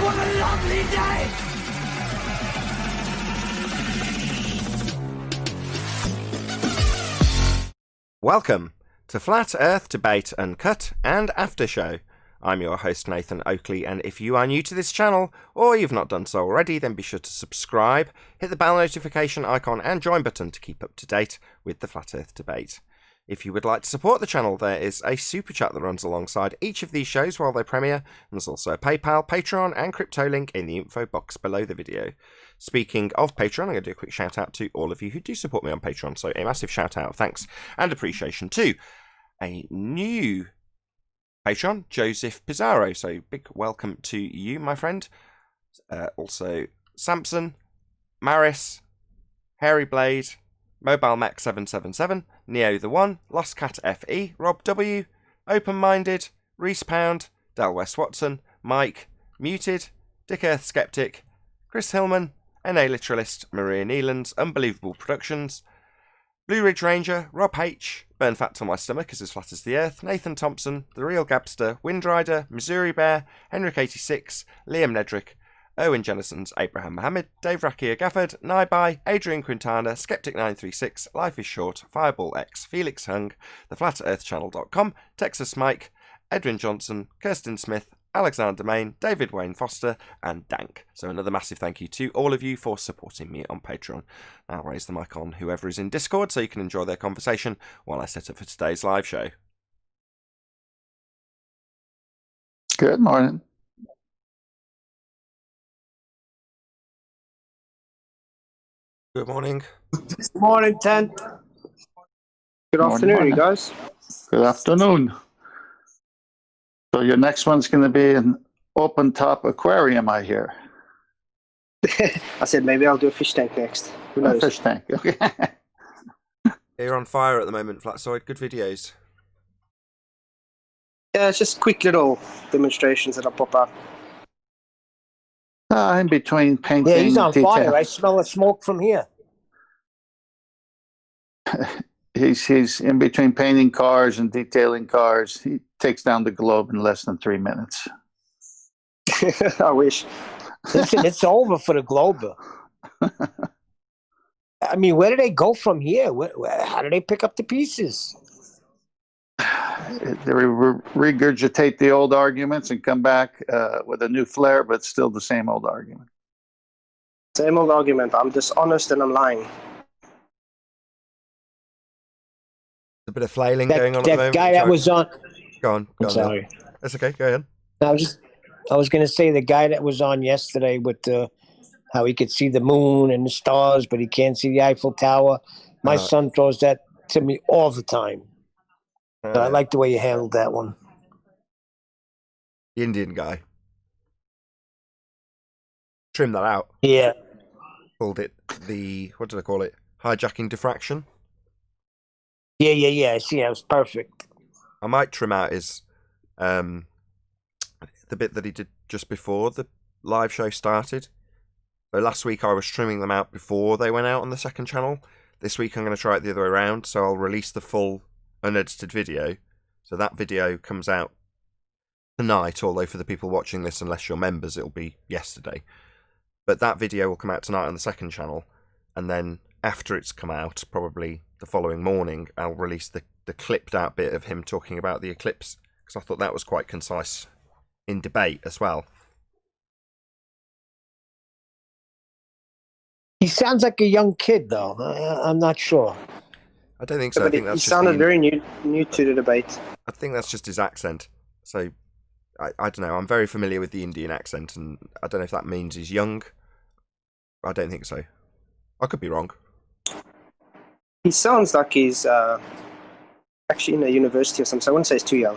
What a lovely day! Welcome to Flat Earth Debate Uncut and After Show. I'm your host Nathan Oakley, and if you are new to this channel, or you've not done so already, then be sure to subscribe, hit the bell notification icon and join button to keep up to date with the Flat Earth Debate. If you would like to support the channel, there is a super chat that runs alongside each of these shows while they premiere, and there's also a PayPal, Patreon and crypto link in the info box below the video. Speaking of Patreon, I'm going to do a quick shout out to all of you who do support me on Patreon, so a massive shout out, thanks and appreciation to a new Patreon, Joseph Pizarro, so big welcome to you, my friend. Also Samson, Maris, Hairy Blade, Mobile Mech 777, Neo the One, Lost Cat FE, Rob W, Open Minded, Reese Pound, Del West Watson, Mike, Muted, Dick Earth Skeptic, Chris Hillman, NA Literalist, Maria Neelands, Unbelievable Productions, Blue Ridge Ranger, Rob H, Burn Fat Till My Stomach is as flat as the Earth, Nathan Thompson, The Real Gabster, Windrider, Missouri Bear, Henrik86, Liam Nedrick, Owen Jennison's Abraham Mohammed, Dave Rakia Gafford, Naibai, Adrian Quintana, Skeptic936, Life is Short, Fireball X, Felix Hung, TheFlatEarthChannel.com, Texas Mike, Edwin Johnson, Kirsten Smith, Alexander Main, David Wayne Foster, and Dank. So another massive thank you to all of you for supporting me on Patreon. I'll raise the mic on whoever is in Discord so you can enjoy their conversation while I set up for today's live show. Good morning. Good morning. Good morning, Tent. Good afternoon, you guys. Good afternoon. So your next one's going to be an open top aquarium, I hear. I said maybe I'll do a fish tank next. Who knows? A fish tank, okay. You're on fire at the moment, Flatsoid. Good videos. Yeah, it's just quick little demonstrations that'll pop up. In between painting. Yeah, he's on detail. fire. I smell the smoke from here. He's in between painting cars and detailing cars. He takes down the globe in less than 3 minutes. I wish. Listen, it's over for the Globe. I mean, where do they go from here? How do they pick up the pieces? They regurgitate the old arguments and come back with a new flair, but still the same old argument. Same old argument. I'm dishonest and I'm lying. A bit of flailing going on at the moment. That guy that was on. Go on. Sorry. That's okay. Go ahead. I was going to say the guy that was on yesterday with how he could see the moon and the stars, but he can't see the Eiffel Tower. My son throws that to me all the time. So I like the way you handled that one. The Indian guy. Trim that out. Yeah. Called it what did I call it? Hijacking diffraction. Yeah. See, that was perfect. I might trim out his the bit that he did just before the live show started. So last week I was trimming them out before they went out on the second channel. This week I'm going to try it the other way around, so I'll release the full unedited video. So that video comes out tonight, although for the people watching this, unless you're members, it'll be yesterday. But that video will come out tonight on the second channel, and then after it's come out, probably the following morning, I'll release the clipped out bit of him talking about the eclipse, because I thought that was quite concise in debate as well. He sounds like a young kid, though. I'm not sure. I don't think so. But I think that's he sounded very new to the debate. I think that's just his accent. So, I don't know. I'm very familiar with the Indian accent, and I don't know if that means he's young. I don't think so. I could be wrong. He sounds like he's actually in a university or something, so I wouldn't say he's too young.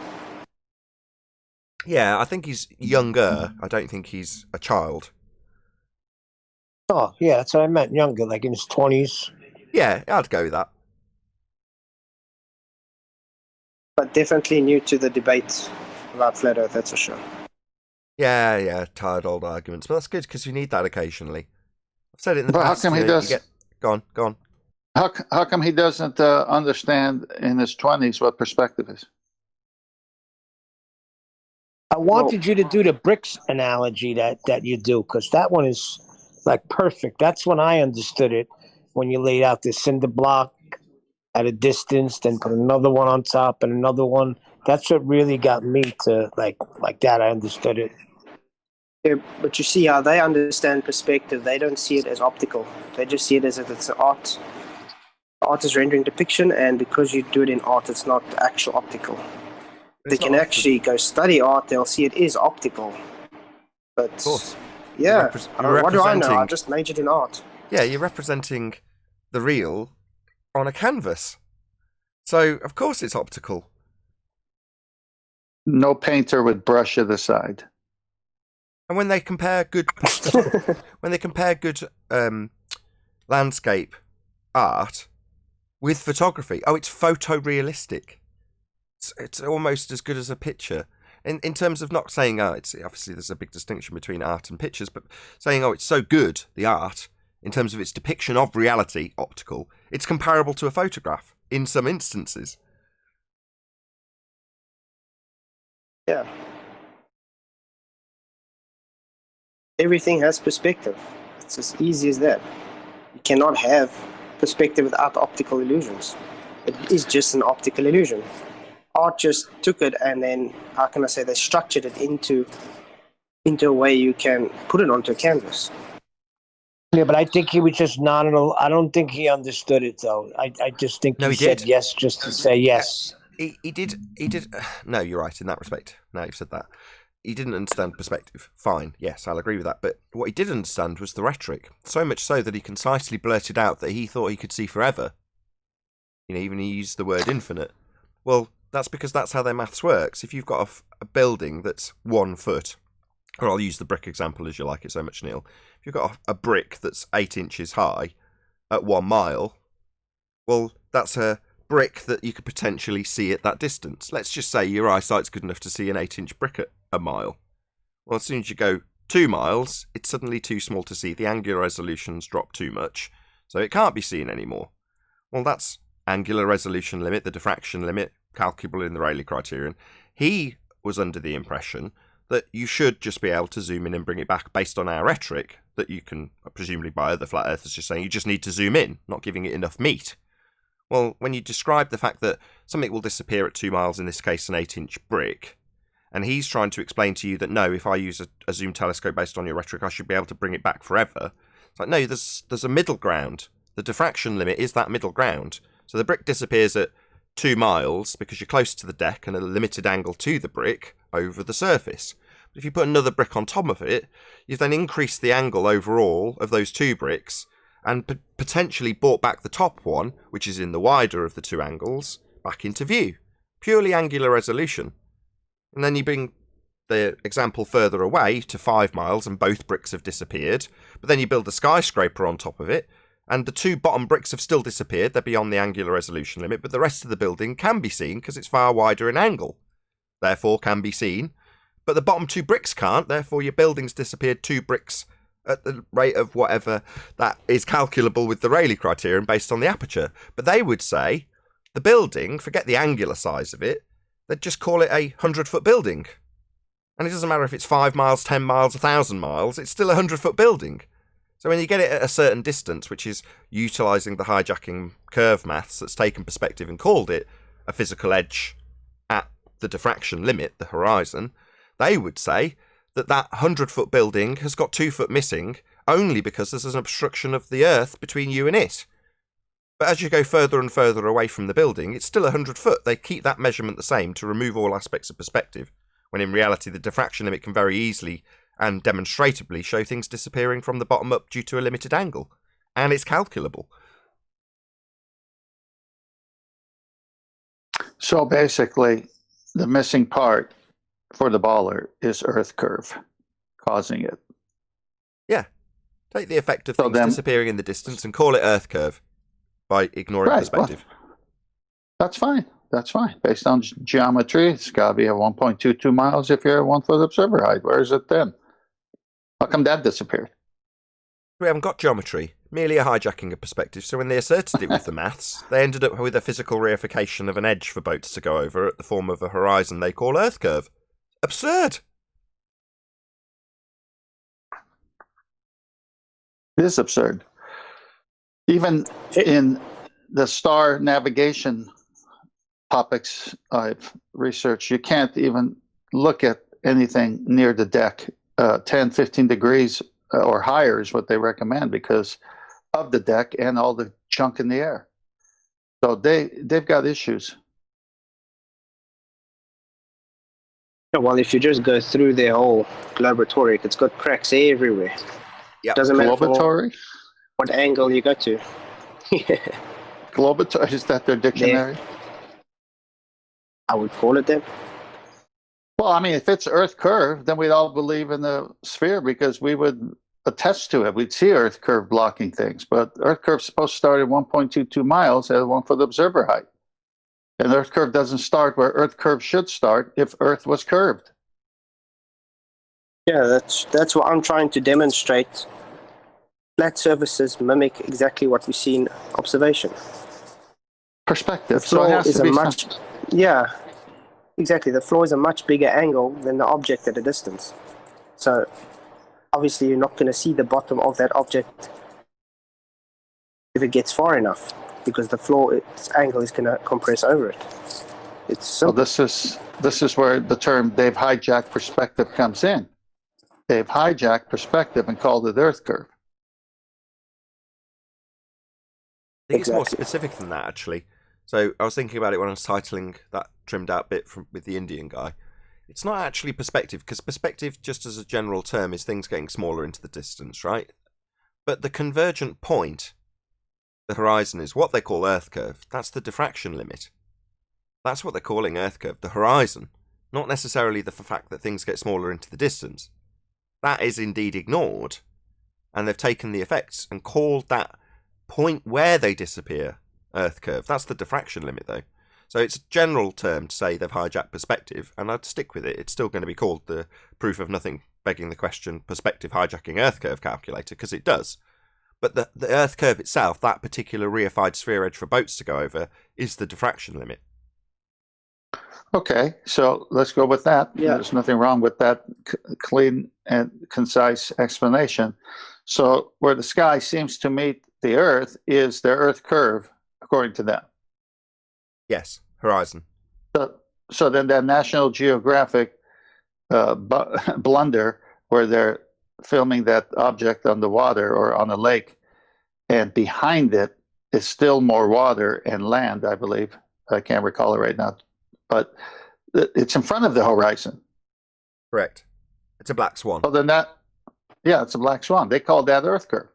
Yeah, I think he's younger. I don't think he's a child. Oh, yeah, that's what I meant. Younger, like in his 20s. Yeah, I'd go with that. But definitely new to the debate about Flat Earth, that's for sure. Yeah, tired old arguments. But that's good, because we need that occasionally. I've said it in the past. How come he does? Go on. How come he doesn't understand in his 20s what perspective is? I wanted you to do the bricks analogy that you do, because that one is like perfect. That's when I understood it, when you laid out the cinder block at a distance, then put another one on top and another one. That's what really got me to like that. I understood it. Yeah, but you see how they understand perspective. They don't see it as optical. They just see it as if it's art. Art is rendering depiction, and because you do it in art, it's not actual optical. They can actually go study art, they'll see it is optical. But, of course. yeah, what do I know? I representing- just majored in art. Yeah, you're representing the real on a canvas. So, of course it's optical. No painter would brush it aside. And when they compare good landscape art with photography, it's photorealistic. It's almost as good as a picture. In terms of not saying, it's obviously there's a big distinction between art and pictures, but saying, it's so good, the art, in terms of its depiction of reality, optical, it's comparable to a photograph in some instances. Yeah. Everything has perspective. It's as easy as that. You cannot have perspective without optical illusions. It is just an optical illusion. Art just took it and then, how can I say, they structured it into a way you can put it onto a canvas. Yeah, but I think he was just nodding. I don't think he understood it, though. I just think he said did. yes just to say yes. He did. No, you're right in that respect. Now you've said that. He didn't understand perspective. Fine, yes, I'll agree with that. But what he did understand was the rhetoric. So much so that he concisely blurted out that he thought he could see forever. Even he used the word infinite. Well, that's because that's how their maths works. If you've got a building that's 1 foot, or I'll use the brick example as you like it so much, Neil. If you've got a brick that's 8 inches high at 1 mile, well, that's a brick that you could potentially see at that distance. Let's just say your eyesight's good enough to see an 8-inch brick at a mile. Well, as soon as you go 2 miles, it's suddenly too small to see. The angular resolution's dropped too much, so it can't be seen anymore. Well, that's angular resolution limit, the diffraction limit, calculable in the Rayleigh criterion. He was under the impression that you should just be able to zoom in and bring it back based on our rhetoric that you can, presumably by other flat earthers, just saying you just need to zoom in, not giving it enough meat. Well, when you describe the fact that something will disappear at 2 miles, in this case an 8-inch brick, and he's trying to explain to you that no, if I use a zoom telescope based on your rhetoric, I should be able to bring it back forever. It's like, no, there's a middle ground. The diffraction limit is that middle ground. So the brick disappears at 2 miles because you're close to the deck and a limited angle to the brick over the surface. But if you put another brick on top of it, you've then increased the angle overall of those 2 bricks and potentially brought back the top one, which is in the wider of the 2 angles, back into view. Purely angular resolution. And then you bring the example further away to 5 miles and both bricks have disappeared, but then you build a skyscraper on top of it, and the 2 bottom bricks have still disappeared. They're beyond the angular resolution limit, but the rest of the building can be seen because it's far wider in angle. Therefore can be seen. But the bottom 2 bricks can't, therefore your building's disappeared 2 bricks at the rate of whatever that is calculable with the Rayleigh criterion based on the aperture. But they would say the building, forget the angular size of it, they'd just call it a 100-foot building. And it doesn't matter if it's 5 miles, 10 miles, 1,000 miles, it's still a 100-foot building. So when you get it at a certain distance, which is utilising the hijacking curve maths that's taken perspective and called it a physical edge at the diffraction limit, the horizon, they would say that 100-foot building has got 2 foot missing only because there's an obstruction of the earth between you and it. But as you go further and further away from the building, it's still 100 foot. They keep that measurement the same to remove all aspects of perspective, when in reality the diffraction limit can very easily and demonstrably show things disappearing from the bottom up due to a limited angle. And it's calculable. So basically, the missing part for the baller is Earth curve causing it. Yeah. Take the effect of things disappearing in the distance and call it Earth curve by ignoring perspective. Well, that's fine. That's fine. Based on geometry, it's got to be at 1.22 miles if you're at 1 foot observer height. Where is it then? How come that disappeared? We haven't got geometry, merely a hijacking of perspective. So when they asserted it with the maths, they ended up with a physical reification of an edge for boats to go over at the form of a horizon they call Earth curve. Absurd! It is absurd. Even in the star navigation topics I've researched, you can't even look at anything near the deck. 10, 15 degrees or higher is what they recommend because of the deck and all the junk in the air. So they've got issues. Well, if you just go through their whole laboratory, it's got cracks everywhere. Yeah, doesn't matter Globatory? what angle you go to. Globatory, is that their dictionary? Yeah. I would call it that. Well, I mean, if it's Earth curve, then we'd all believe in the sphere because we would attest to it. We'd see Earth curve blocking things. But Earth curve's supposed to start at 1.22 miles at 1 foot observer height. And Earth curve doesn't start where Earth curve should start if Earth was curved. Yeah, that's what I'm trying to demonstrate. Flat surfaces mimic exactly what we see in observation. Perspective. The So it floor has is to a be much, yeah, exactly. The floor is a much bigger angle than the object at a distance. So obviously you're not going to see the bottom of that object if it gets far enough, because the floor, its angle is going to compress over it. It's So simple. this is where the term they've hijacked perspective comes in. They've hijacked perspective and called it Earth curve. I think it's more Exactly. specific than that, actually. So I was thinking about it when I was titling that trimmed out bit with the Indian guy. It's not actually perspective, because perspective, just as a general term, is things getting smaller into the distance, right? But the convergent point, the horizon, is what they call Earth curve. That's the diffraction limit. That's what they're calling Earth curve, the horizon. Not necessarily the fact that things get smaller into the distance. That is indeed ignored, and they've taken the effects and called that point where they disappear Earth curve. That's the diffraction limit, though. So it's a general term to say they've hijacked perspective, and I'd stick with it. It's still going to be called the proof of nothing begging the question perspective hijacking Earth curve calculator, because it does. But the Earth curve itself, that particular reified sphere edge for boats to go over, is the diffraction limit. Okay, so let's go with that. Yeah. There's nothing wrong with that clean and concise explanation. So where the sky seems to meet the Earth is the Earth curve, according to them. Yes, horizon. So then that National Geographic blunder where they're filming that object on the water or on a lake, and behind it is still more water and land, I believe. I can't recall it right now. But it's in front of the horizon. Correct. It's a black swan. So then it's a black swan. They call that Earth curve.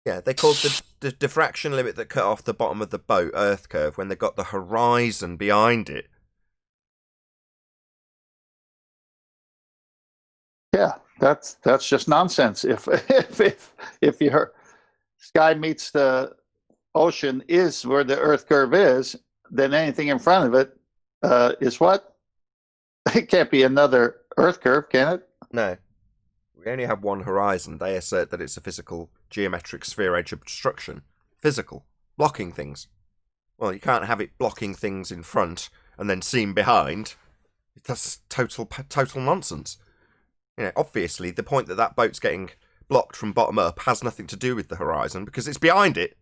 Yeah, they called the diffraction limit that cut off the bottom of the boat Earth curve when they got the horizon behind it. Yeah, that's just nonsense. If your sky meets the ocean is where the Earth curve is, then anything in front of it is what? It can't be another Earth curve, can it? No. We only have one horizon. They assert that it's a physical geometric sphere edge obstruction. Physical. Blocking things. Well, you can't have it blocking things in front and then seen behind. That's total nonsense. You know, obviously, the point that boat's getting blocked from bottom up has nothing to do with the horizon because it's behind it.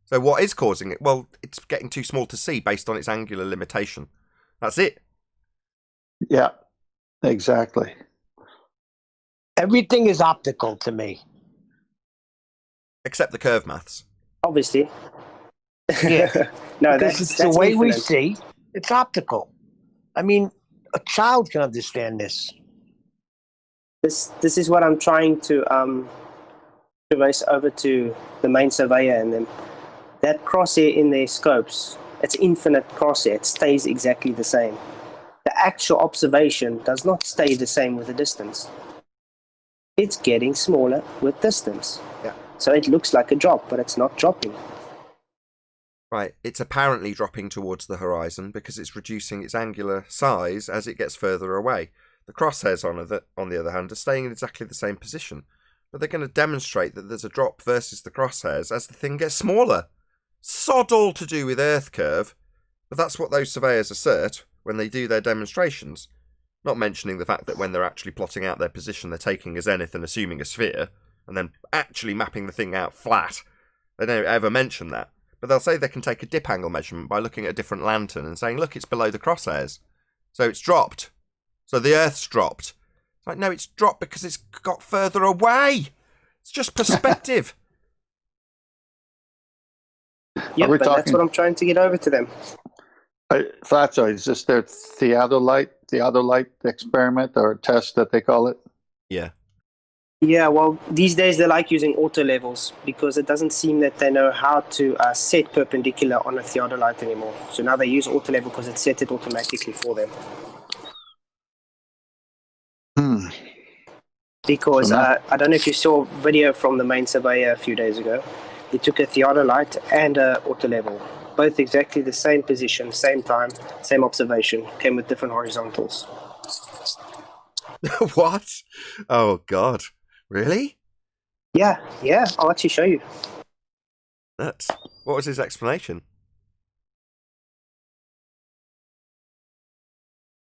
So what is causing it? Well, it's getting too small to see based on its angular limitation. That's it. Yeah, exactly. Everything is optical to me. Except the curve maths. Obviously. Yeah. No, Because it's the way we see. It's optical. I mean, a child can understand this. This is what I'm trying to traverse over to the main surveyor, and then that crosshair in their scopes, it's infinite crosshair. It stays exactly the same. The actual observation does not stay the same with the distance. It's getting smaller with distance. Yeah. So it looks like a drop, but it's not dropping. Right, it's apparently dropping towards the horizon because it's reducing its angular size as it gets further away. The crosshairs, on the other hand, are staying in exactly the same position. But they're going to demonstrate that there's a drop versus the crosshairs as the thing gets smaller. Sod all to do with Earth curve, but that's what those surveyors assert when they do their demonstrations. Not mentioning the fact that when they're actually plotting out their position, they're taking a zenith and assuming a sphere. and then actually mapping the thing out flat. They don't ever mention that. But they'll say they can take a dip angle measurement by looking at a different lantern and saying, look, it's below the crosshairs. So it's dropped. So the Earth's dropped. It's like, no, it's dropped because it's got further away. It's just perspective. Yeah, but that's what I'm trying to get over to them. Flatzoid, is this their theodolite experiment or test that they call it? Yeah. Yeah, well, these days they like using auto levels because it doesn't seem that they know how to set perpendicular on a theodolite anymore. So now they use auto level because it set it automatically for them. Because I don't know if you saw a video from the main surveyor a few days ago. He took a theodolite and a auto level, both exactly the same position, same time, same observation, came with different horizontals. What? Oh, God. Really? Yeah, I'll actually show you. Nuts. What was his explanation?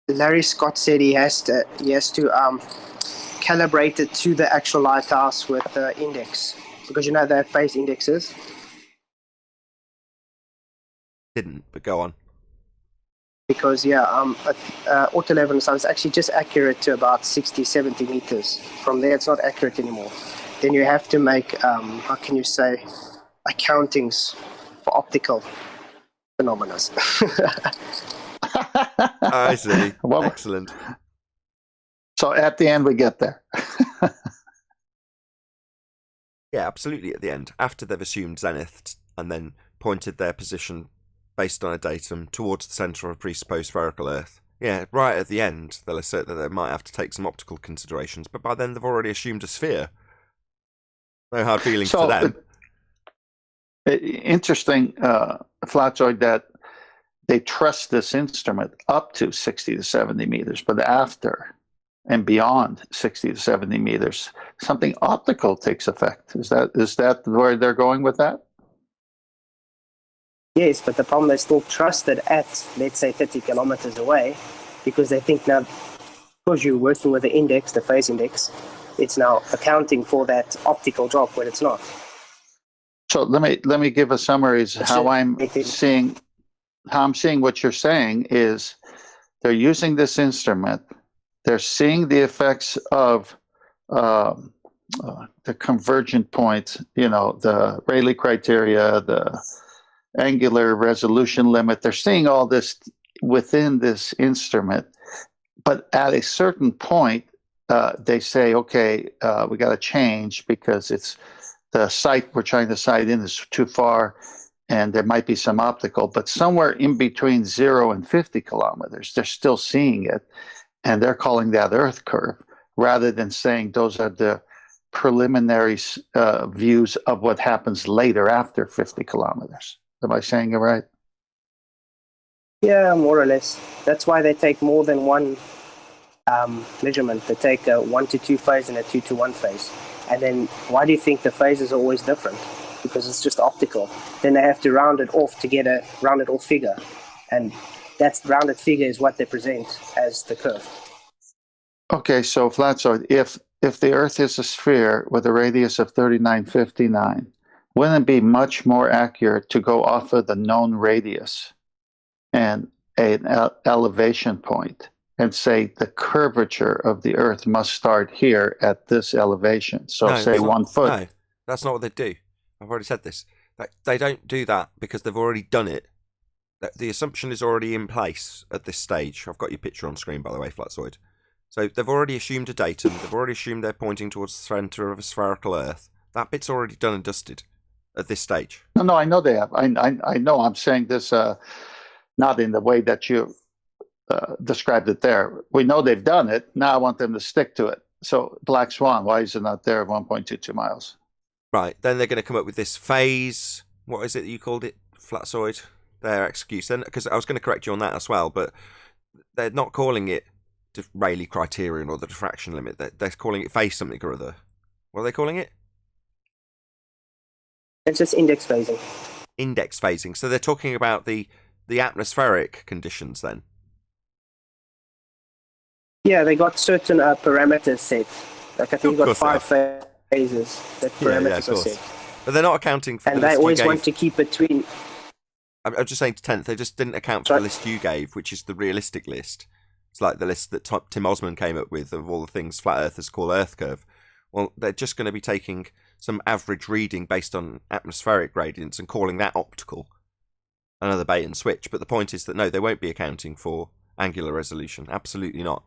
Larry Scott said he has to calibrate it to the actual lighthouse with the index, because they have phase indexes. Didn't, but go on. Because auto level and stuff is actually just accurate to about 60, 70 meters. From there, it's not accurate anymore. Then you have to make, how can you say, accountings for optical phenomena. I see. Well, excellent. So at the end, we get there. Yeah, absolutely. At the end, after they've assumed zenith and then pointed their position based on a datum towards the centre of a presupposed spherical Earth. Yeah, right at the end, they'll assert that they might have to take some optical considerations, but by then they've already assumed a sphere. No hard feelings to them. Interesting, Flatzoid, that they trust this instrument up to 60 to 70 meters, but after and beyond 60 to 70 meters, something optical takes effect. Is that where they're going with that? Yes, but the problem, they still trust it at, let's say, 30 kilometers away, because they think now, because you're working with the index, the phase index, it's now accounting for that optical drop when it's not. So let me give a summary. How I'm seeing what you're saying is they're using this instrument. They're seeing the effects of the convergent point, the Rayleigh criteria, the angular resolution limit. They're seeing all this within this instrument, but at a certain point, they say, okay, we got to change because it's the site we're trying to sight in is too far, and there might be some optical, but somewhere in between 0 and 50 kilometers, they're still seeing it, and they're calling that Earth curve, rather than saying those are the preliminary views of what happens later after 50 kilometers. Am I saying it right? Yeah, more or less. That's why they take more than one measurement. They take a 1 to 2 phase and a 2 to 1 phase. And then why do you think the phases are always different? Because it's just optical. Then they have to round it off to get a rounded off figure. And that rounded figure is what they present as the curve. Okay, so Flatzoid, if the Earth is a sphere with a radius of 3959, wouldn't it be much more accurate to go off of the known radius and an elevation point and say the curvature of the Earth must start here at this elevation? So no, say 1 foot. No, that's not what they do. I've already said this. They don't do that because they've already done it. The assumption is already in place at this stage. I've got your picture on screen, by the way, Flatzoid. So they've already assumed a datum. They've already assumed they're pointing towards the centre of a spherical Earth. That bit's already done and dusted at this stage. No, I know they have. I know. I'm saying this not in the way that you described it there. We know they've done it. Now I want them to stick to it. So Black Swan, why is it not there at 1.22 miles? Right. Then they're going to come up with this phase. What is it you called it, Flatzoid? Their excuse. Then, because I was going to correct you on that as well, but they're not calling it the Rayleigh criterion or the diffraction limit. They're calling it phase something or other. What are they calling it? It's just index phasing. Index phasing. So they're talking about the atmospheric conditions then. Yeah, they got certain parameters set. Like I think you got 5 phases. phases that Yeah, parameters of are course. set. But they're not accounting for And the they list always you gave. want to keep between. I'm just saying to 10th, they just didn't account for the list you gave, which is the realistic list. It's like the list that Tim Osman came up with of all the things flat earthers call Earth curve. Well, they're just going to be taking some average reading based on atmospheric gradients and calling that optical. Another bait and switch. But the point is that no, they won't be accounting for angular resolution. Absolutely not.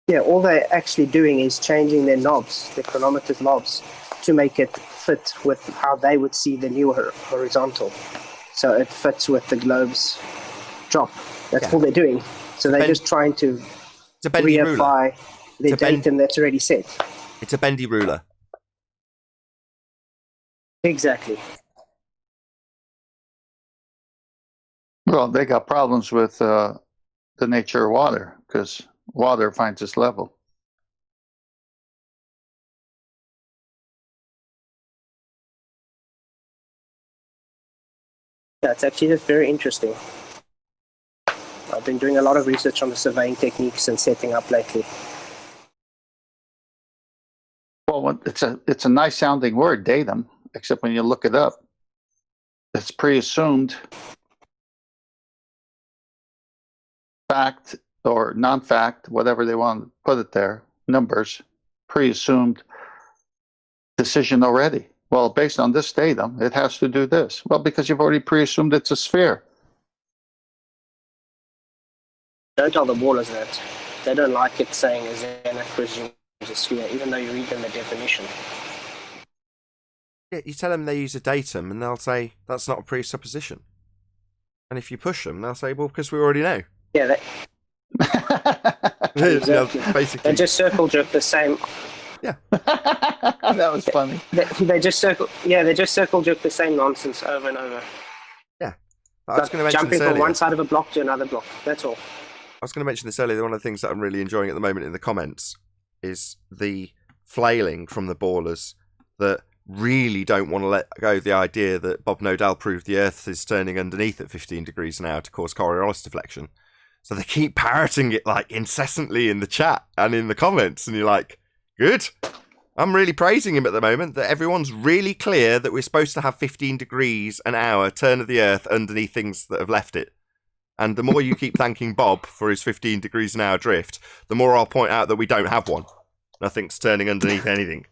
Yeah, all they're actually doing is changing their knobs, their chronometer knobs, to make it fit with how they would see the new horizontal. So it fits with the globe's drop. That's all they're doing. So they're just trying to It's a bendy ruler. reify the datum that's already set. It's a bendy ruler. Exactly. Well, they got problems with the nature of water because water finds its level. Yeah, it's actually just very interesting. I've been doing a lot of research on the surveying techniques and setting up lately. Well, it's a nice sounding word, datum, except when you look it up, it's pre-assumed fact or non-fact, whatever they want to put it there, numbers, pre-assumed decision already. Well, based on this datum, it has to do this. Well, because you've already pre-assumed it's a sphere. Don't tell the ballers that. They don't like it saying a zenith presumes a sphere, even though you read them the definition. Yeah, you tell them they use a datum and they'll say, that's not a presupposition. And if you push them, they'll say, well, because we already know. Yeah, exactly. Basically. They just circle jerk the same. Yeah. That was funny. They just circle jerk the same nonsense over and over. Yeah. I was going to mention jumping this earlier. from one side of a block to another block. That's all. I was going to mention this earlier. One of the things that I'm really enjoying at the moment in the comments is the flailing from the ballers that really don't want to let go of the idea that Bob Nodell proved the Earth is turning underneath at 15 degrees an hour to cause Coriolis deflection. So they keep parroting it like incessantly in the chat and in the comments, and you're like, good. I'm really praising him at the moment that everyone's really clear that we're supposed to have 15 degrees an hour turn of the Earth underneath things that have left it. And the more you keep thanking Bob for his 15 degrees an hour drift, the more I'll point out that we don't have one. Nothing's turning underneath anything.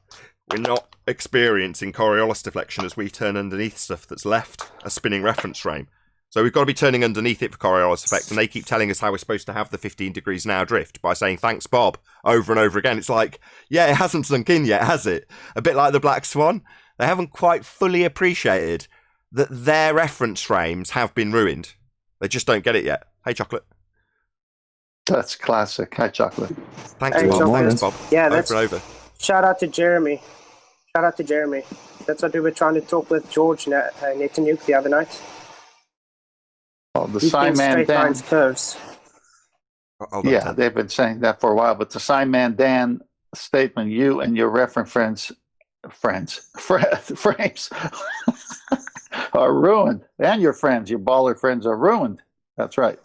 We're not experiencing Coriolis deflection as we turn underneath stuff that's left a spinning reference frame. So we've got to be turning underneath it for Coriolis effect, and they keep telling us how we're supposed to have the 15 degrees an hour drift by saying thanks Bob over and over again. It's like, yeah, it hasn't sunk in yet, has it? A bit like the Black Swan. They haven't quite fully appreciated that their reference frames have been ruined. They just don't get it yet. Hey, Chocolate. That's classic. Hi, Chocolate. Thanks, Hey, Bob. Chocolate. Thanks, Bob. Yeah, that's over and over. Shout out to Jeremy. That's what we were trying to talk with George Nathan Oakley the other night. Well, the He thinks Simon straight Dan. lines curves. Hold on, Yeah, Ted. they've been saying that for a while. But the Simon Dan statement, you and your reference frames are ruined, and your baller friends are ruined. That's right.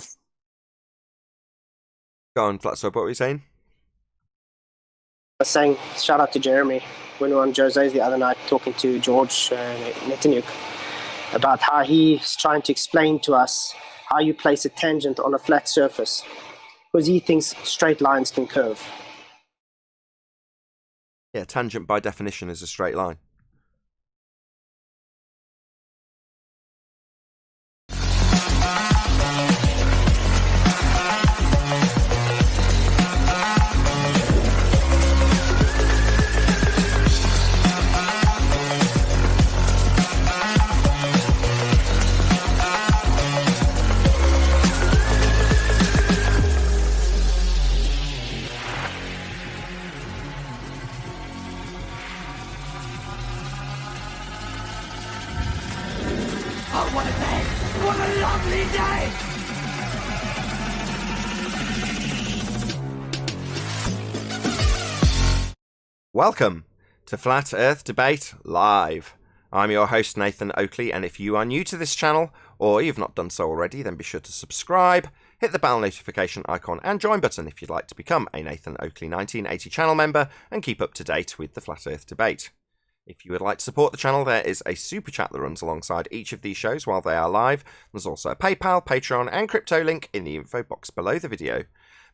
Go on, Flatsword, what were you saying? I was saying shout out to Jeremy when we were on Jose's the other night talking to George Netanyahu about how he's trying to explain to us how you place a tangent on a flat surface, because he thinks straight lines can curve. Yeah, tangent by definition is a straight line. Welcome to Flat Earth Debate Live. I'm your host Nathan Oakley, and if you are new to this channel, or you've not done so already, then be sure to subscribe, hit the bell notification icon and join button if you'd like to become a Nathan Oakley 1980 channel member and keep up to date with the Flat Earth debate. If you would like to support the channel, there is a super chat that runs alongside each of these shows while they are live. There's also a PayPal, Patreon and crypto link in the info box below the video.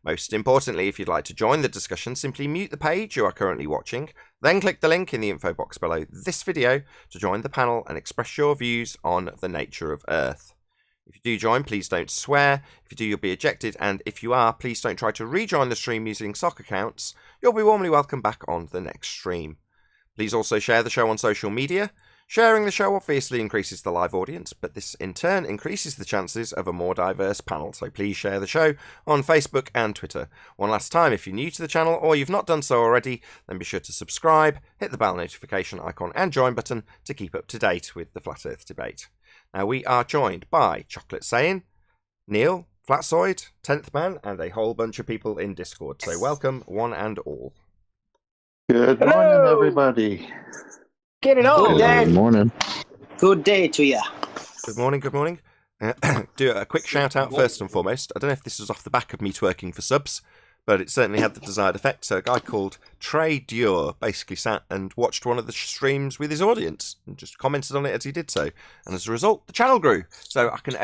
Most importantly, if you'd like to join the discussion, simply mute the page you are currently watching, then click the link in the info box below this video to join the panel and express your views on the nature of Earth. If you do join, please don't swear. If you do, you'll be ejected, and if you are, please don't try to rejoin the stream using sock accounts. You'll be warmly welcome back on the next stream. Please also share the show on social media. Sharing the show obviously increases the live audience, but this in turn increases the chances of a more diverse panel, so please share the show on Facebook and Twitter. One last time, if you're new to the channel or you've not done so already, then be sure to subscribe, hit the bell notification icon and join button to keep up to date with the Flat Earth debate. Now we are joined by Chocolate Saiyan, Neil, Flatsoid, 10th Man, and a whole bunch of people in Discord, so welcome one and all. Good morning, everybody. Get it on, Dad. Good morning. Good day to you. Good morning, good morning. Do a quick shout out first and foremost. I don't know if this was off the back of me twerking for subs, but it certainly had the desired effect. So a guy called Trey Dior basically sat and watched one of the streams with his audience and just commented on it as he did so. And as a result, the channel grew. So I can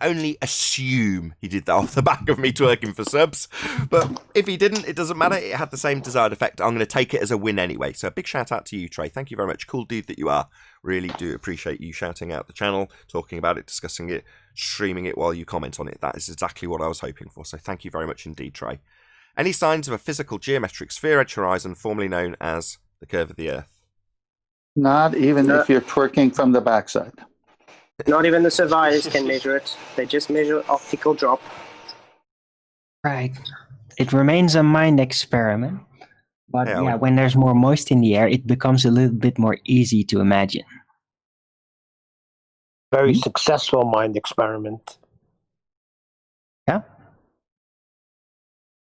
only assume he did that off the back of me twerking for subs. But if he didn't, it doesn't matter. It had the same desired effect. I'm going to take it as a win anyway. So a big shout out to you, Trey. Thank you very much. Cool dude that you are. Really do appreciate you shouting out the channel, talking about it, discussing it, streaming it while you comment on it. That is exactly what I was hoping for. So thank you very much indeed, Trey. Any signs of a physical geometric sphere edge horizon, formerly known as the curve of the Earth? Not even if you're twerking from the backside. Not even the surveyors can measure it. They just measure optical drop. Right. It remains a mind experiment. But Yeah, when there's more moisture in the air, it becomes a little bit more easy to imagine. Very successful mind experiment. Yeah.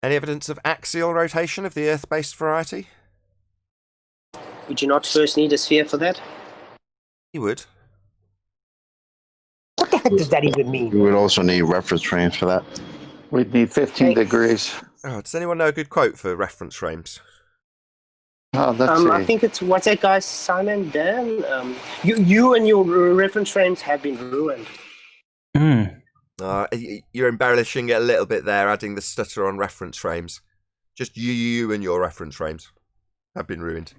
Any evidence of axial rotation of the Earth-based variety? Would you not first need a sphere for that? You would. What the heck does that even mean? We would also need reference frames for that. We'd need 15 degrees. Oh, does anyone know a good quote for reference frames? Oh, let's see. I think it's what's that guy, Simon Dan? You and your reference frames have been ruined. You're embellishing it a little bit there, adding the stutter on reference frames. Just you and your reference frames have been ruined.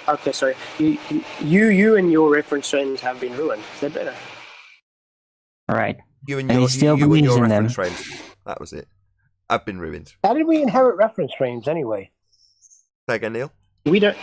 Okay, sorry. You and your reference frames have been ruined. Is that better? All right. You and And your, he still you and believes your in them. reference frames. That was it. I've been ruined. How did we inherit reference frames anyway? Say again, Neil? We don't.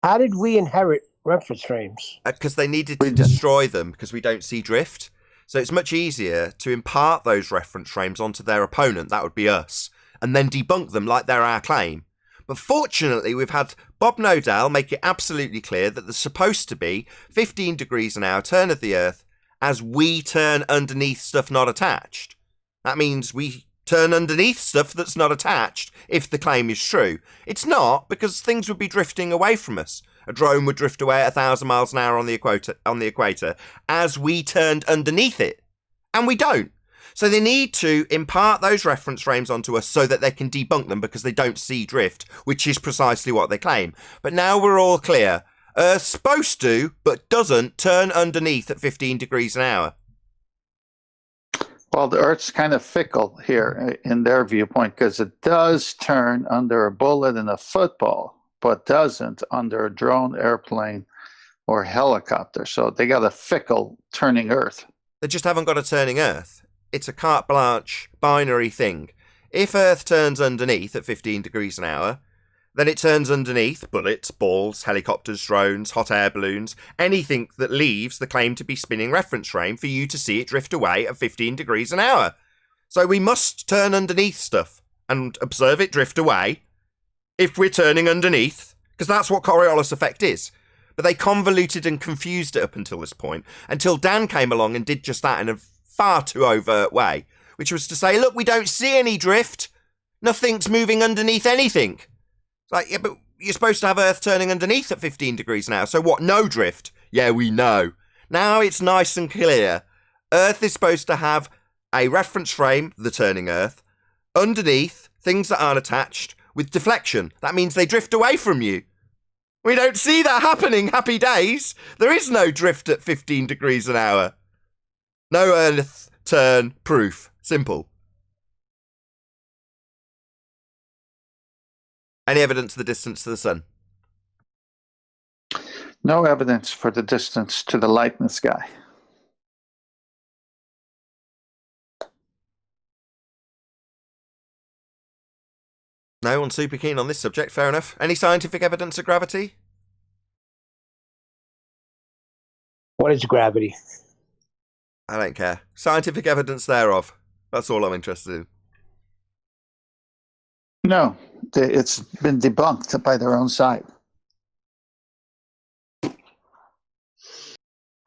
How did we inherit reference frames? Because they needed to destroy them because we don't see drift. So it's much easier to impart those reference frames onto their opponent, that would be us, and then debunk them like they're our claim. But fortunately, we've had Bob Nodal make it absolutely clear that there's supposed to be 15 degrees an hour turn of the Earth as we turn underneath stuff not attached. That means we turn underneath stuff that's not attached if the claim is true. It's not, because things would be drifting away from us. A drone would drift away at 1,000 miles an hour on the equator as we turned underneath it. And we don't. So they need to impart those reference frames onto us so that they can debunk them because they don't see drift, which is precisely what they claim. But now we're all clear. Earth's supposed to, but doesn't, turn underneath at 15 degrees an hour. Well, the Earth's kind of fickle here in their viewpoint because it does turn under a bullet in a football, but doesn't under a drone, airplane, or helicopter. So they got a fickle turning Earth. They just haven't got a turning Earth. It's a carte blanche binary thing. If Earth turns underneath at 15 degrees an hour, then it turns underneath bullets, balls, helicopters, drones, hot air balloons, anything that leaves the claim to be spinning reference frame for you to see it drift away at 15 degrees an hour. So we must turn underneath stuff and observe it drift away if we're turning underneath, because that's what Coriolis effect is. But they convoluted and confused it up until this point, until Dan came along and did just that in a far too overt way, which was to say, look, we don't see any drift. Nothing's moving underneath anything. It's like, yeah, but you're supposed to have Earth turning underneath at 15 degrees now. So what? No drift? Yeah, we know. Now it's nice and clear. Earth is supposed to have a reference frame, the turning Earth, underneath, things that aren't attached, with deflection. That means they drift away from you. We don't see that happening, happy days. There is no drift at 15 degrees an hour. No Earth turn proof. Simple. Any evidence of the distance to the sun? No evidence for the distance to the light in the sky. No one's super keen on this subject, fair enough. Any scientific evidence of gravity? What is gravity? I don't care. Scientific evidence thereof. That's all I'm interested in. No, it's been debunked by their own side.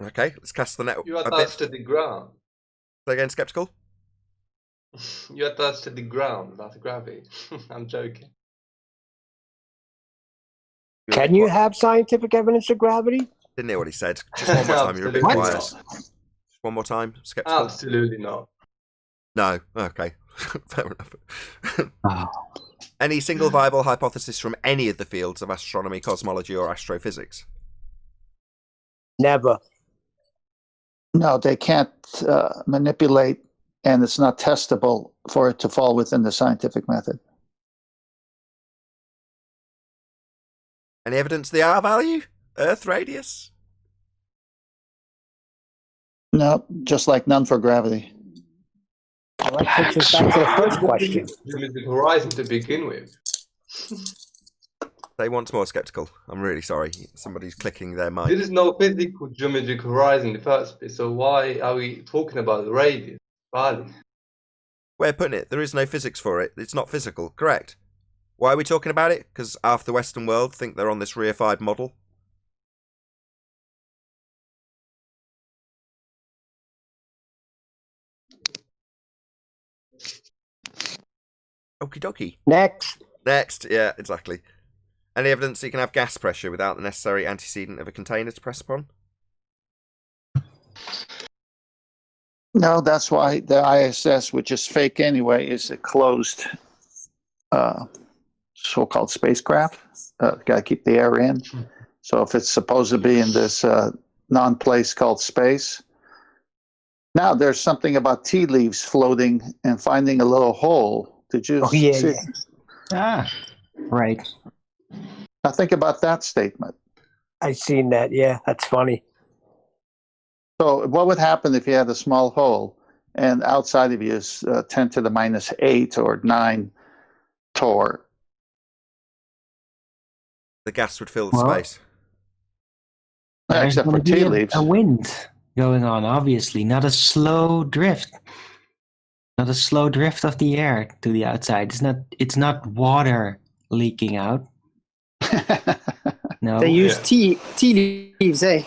Okay, let's cast the net You a attached bit. to the ground. Again, skeptical? You attached to the ground. That's gravity. I'm joking. Can you have scientific evidence of gravity? Didn't hear what he said. Just one more time, you're a bit Absolutely quiet. not. Just one more time, skeptical? Absolutely not. No, okay. Fair enough. Oh. Any single viable hypothesis from any of the fields of astronomy, cosmology, or astrophysics? Never. No, they can't manipulate, and it's not testable for it to fall within the scientific method. Any evidence of the R value? Earth radius? No, just like none for gravity. Well, that takes us back to the first question. The horizon to begin with. Say once more, skeptical. I'm really sorry. Somebody's clicking their mic. There is no physical geometric horizon in the first place, so why are we talking about the radius? Valley. Way of putting it, there is no physics for it. It's not physical, correct? Why are we talking about it? Because half the Western world think they're on this reified model. Okie dokie. Next. Next, yeah, exactly. Any evidence that you can have gas pressure without the necessary antecedent of a container to press upon? No, that's why the ISS, which is fake anyway, is a closed so-called spacecraft. Got to keep the air in. So if it's supposed to be in this non-place called space, now there's something about tea leaves floating and finding a little hole. Did you see? Yeah. Ah, right. Now think about that statement. I seen that. Yeah, that's funny. So what would happen if you had a small hole and outside of you is 10 to the minus 8 or 9 torr? The gas would fill the Well, space. There's Except for gonna be tea leaves. a wind going on, obviously. Not a slow drift. Not a slow drift of the air to the outside. It's not water leaking out. No. They use tea leaves, eh?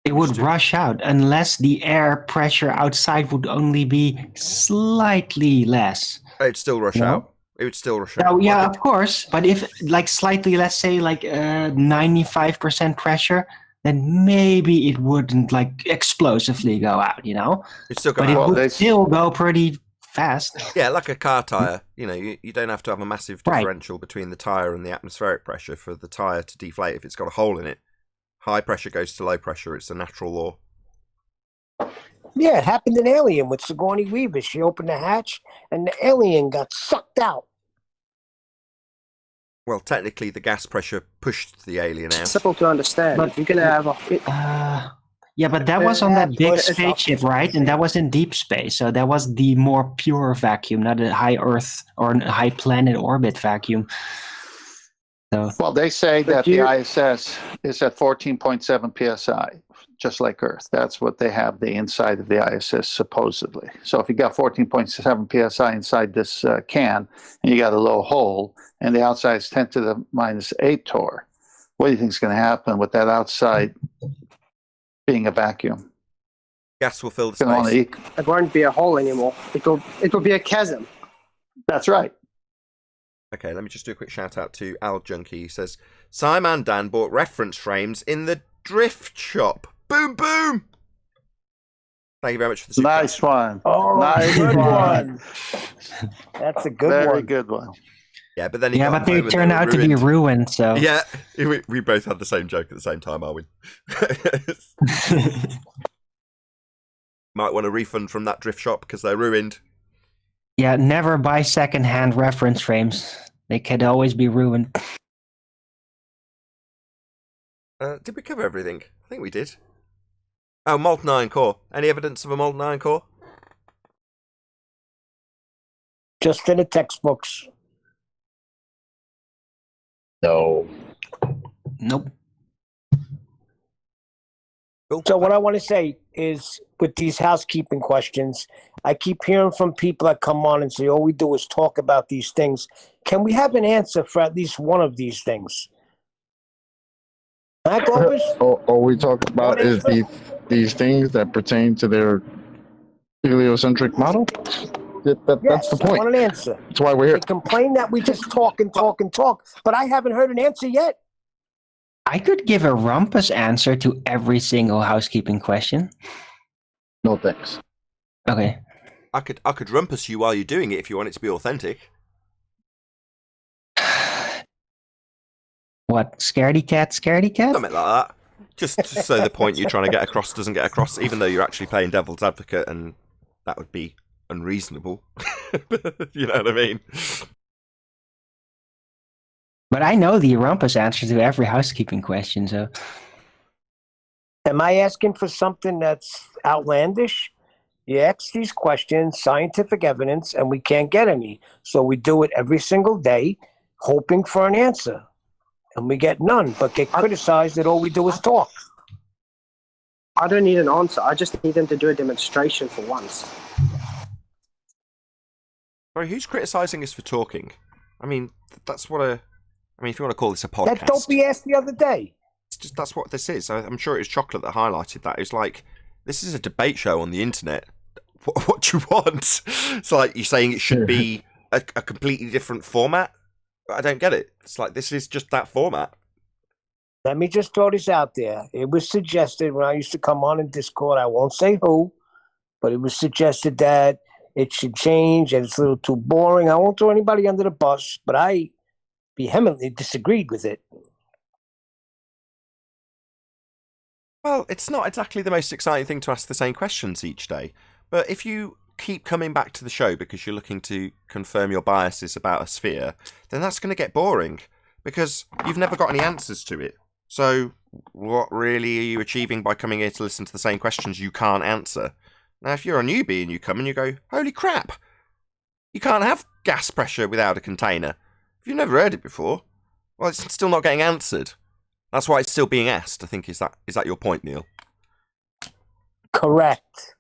It would rush out unless the air pressure outside would only be slightly less. It'd still rush No. out. It would still rush out. Oh, yeah, of course. But if like slightly less, say like 95% pressure, then maybe it wouldn't like explosively go out, you know? It's still got But it Well, would they- still go pretty fast. Yeah, like a car tyre. You know, you don't have to have a massive Right. differential between the tyre and the atmospheric pressure for the tyre to deflate if it's got a hole in it. High pressure goes to low pressure. It's a natural law. Yeah, it happened in Alien with Sigourney Weaver. She opened the hatch and the alien got sucked out. Well, technically, the gas pressure pushed the alien out. Simple to understand. But- If you're gonna have a Yeah, but that was on that big but it's spaceship, not- right? And that was in deep space. So that was the more pure vacuum, not a high Earth or a high planet orbit vacuum. So Well, they say But that you- the ISS is at 14.7 psi, just like Earth. That's what they have the inside of the ISS, supposedly. So if you got 14.7 psi inside this can, and you got a little hole, and the outside is 10 to the minus 8 torr, what do you think is going to happen with that outside being a vacuum? Gas will fill the It's going to space. want to it won't be a hole anymore. It will be a chasm. That's right. Okay, let me just do a quick shout out to Al Junkie. He says, Simon Dan bought reference frames in the drift shop. Boom, boom! Thank you very much for the super Nice chat. one. Oh, Nice good one. one. That's a good Very one. good one. Yeah, but then he Yeah, got but they home and turn were out to be ruined, so. Yeah, we both had the same joke at the same time, are we? Might want a refund from that drift shop because they're ruined. Yeah, never buy second-hand reference frames. They could always be ruined. Did we cover everything? I think we did. Oh, molten iron core. Any evidence of a molten iron core? Just in the textbooks. No. Nope. Cool. So what I want to say is, with these housekeeping questions, I keep hearing from people that come on and say, all we do is talk about these things. Can we have an answer for at least one of these things? Huh, Globus? All we talk about is these things that pertain to their heliocentric model. That's the I point. want an answer. That's why we're here. They complain that we just talk and talk and talk, but I haven't heard an answer yet. I could give a rumpus answer to every single housekeeping question. No thanks. Okay. I could rumpus you while you're doing it if you want it to be authentic. What? Scaredy cat, scaredy cat? Something like that. Just so the point you're trying to get across doesn't get across, even though you're actually playing devil's advocate, and that would be unreasonable. You know what I mean? But I know the rumpus answer to every housekeeping question, so. Am I asking for something that's outlandish? You ask these questions, scientific evidence, and we can't get any. So we do it every single day, hoping for an answer. And we get none, but get criticized that all we do is talk. I don't need an answer. I just need them to do a demonstration for once. Sorry, who's criticising us for talking? I mean, that's what a... I mean, if you want to call this a podcast... That don't be asked the other day. It's just, that's what this is. I'm sure it was Chocolate that highlighted that. It's like, this is a debate show on the internet. What do you want? It's like you're saying it should be a completely different format. I don't get it. It's like, this is just that format. Let me just throw this out there. It was suggested when I used to come on in Discord, I won't say who, but it was suggested that it should change and it's a little too boring. I won't throw anybody under the bus, but I vehemently disagreed with it. Well, it's not exactly the most exciting thing to ask the same questions each day. But if you keep coming back to the show because you're looking to confirm your biases about a sphere, then that's going to get boring because you've never got any answers to it. So what really are you achieving by coming here to listen to the same questions you can't answer? Now, if you're a newbie and you come and you go, holy crap, you can't have gas pressure without a container. If you've never heard it before, well, it's still not getting answered. That's why it's still being asked, I think. Is that your point, Neil? Correct.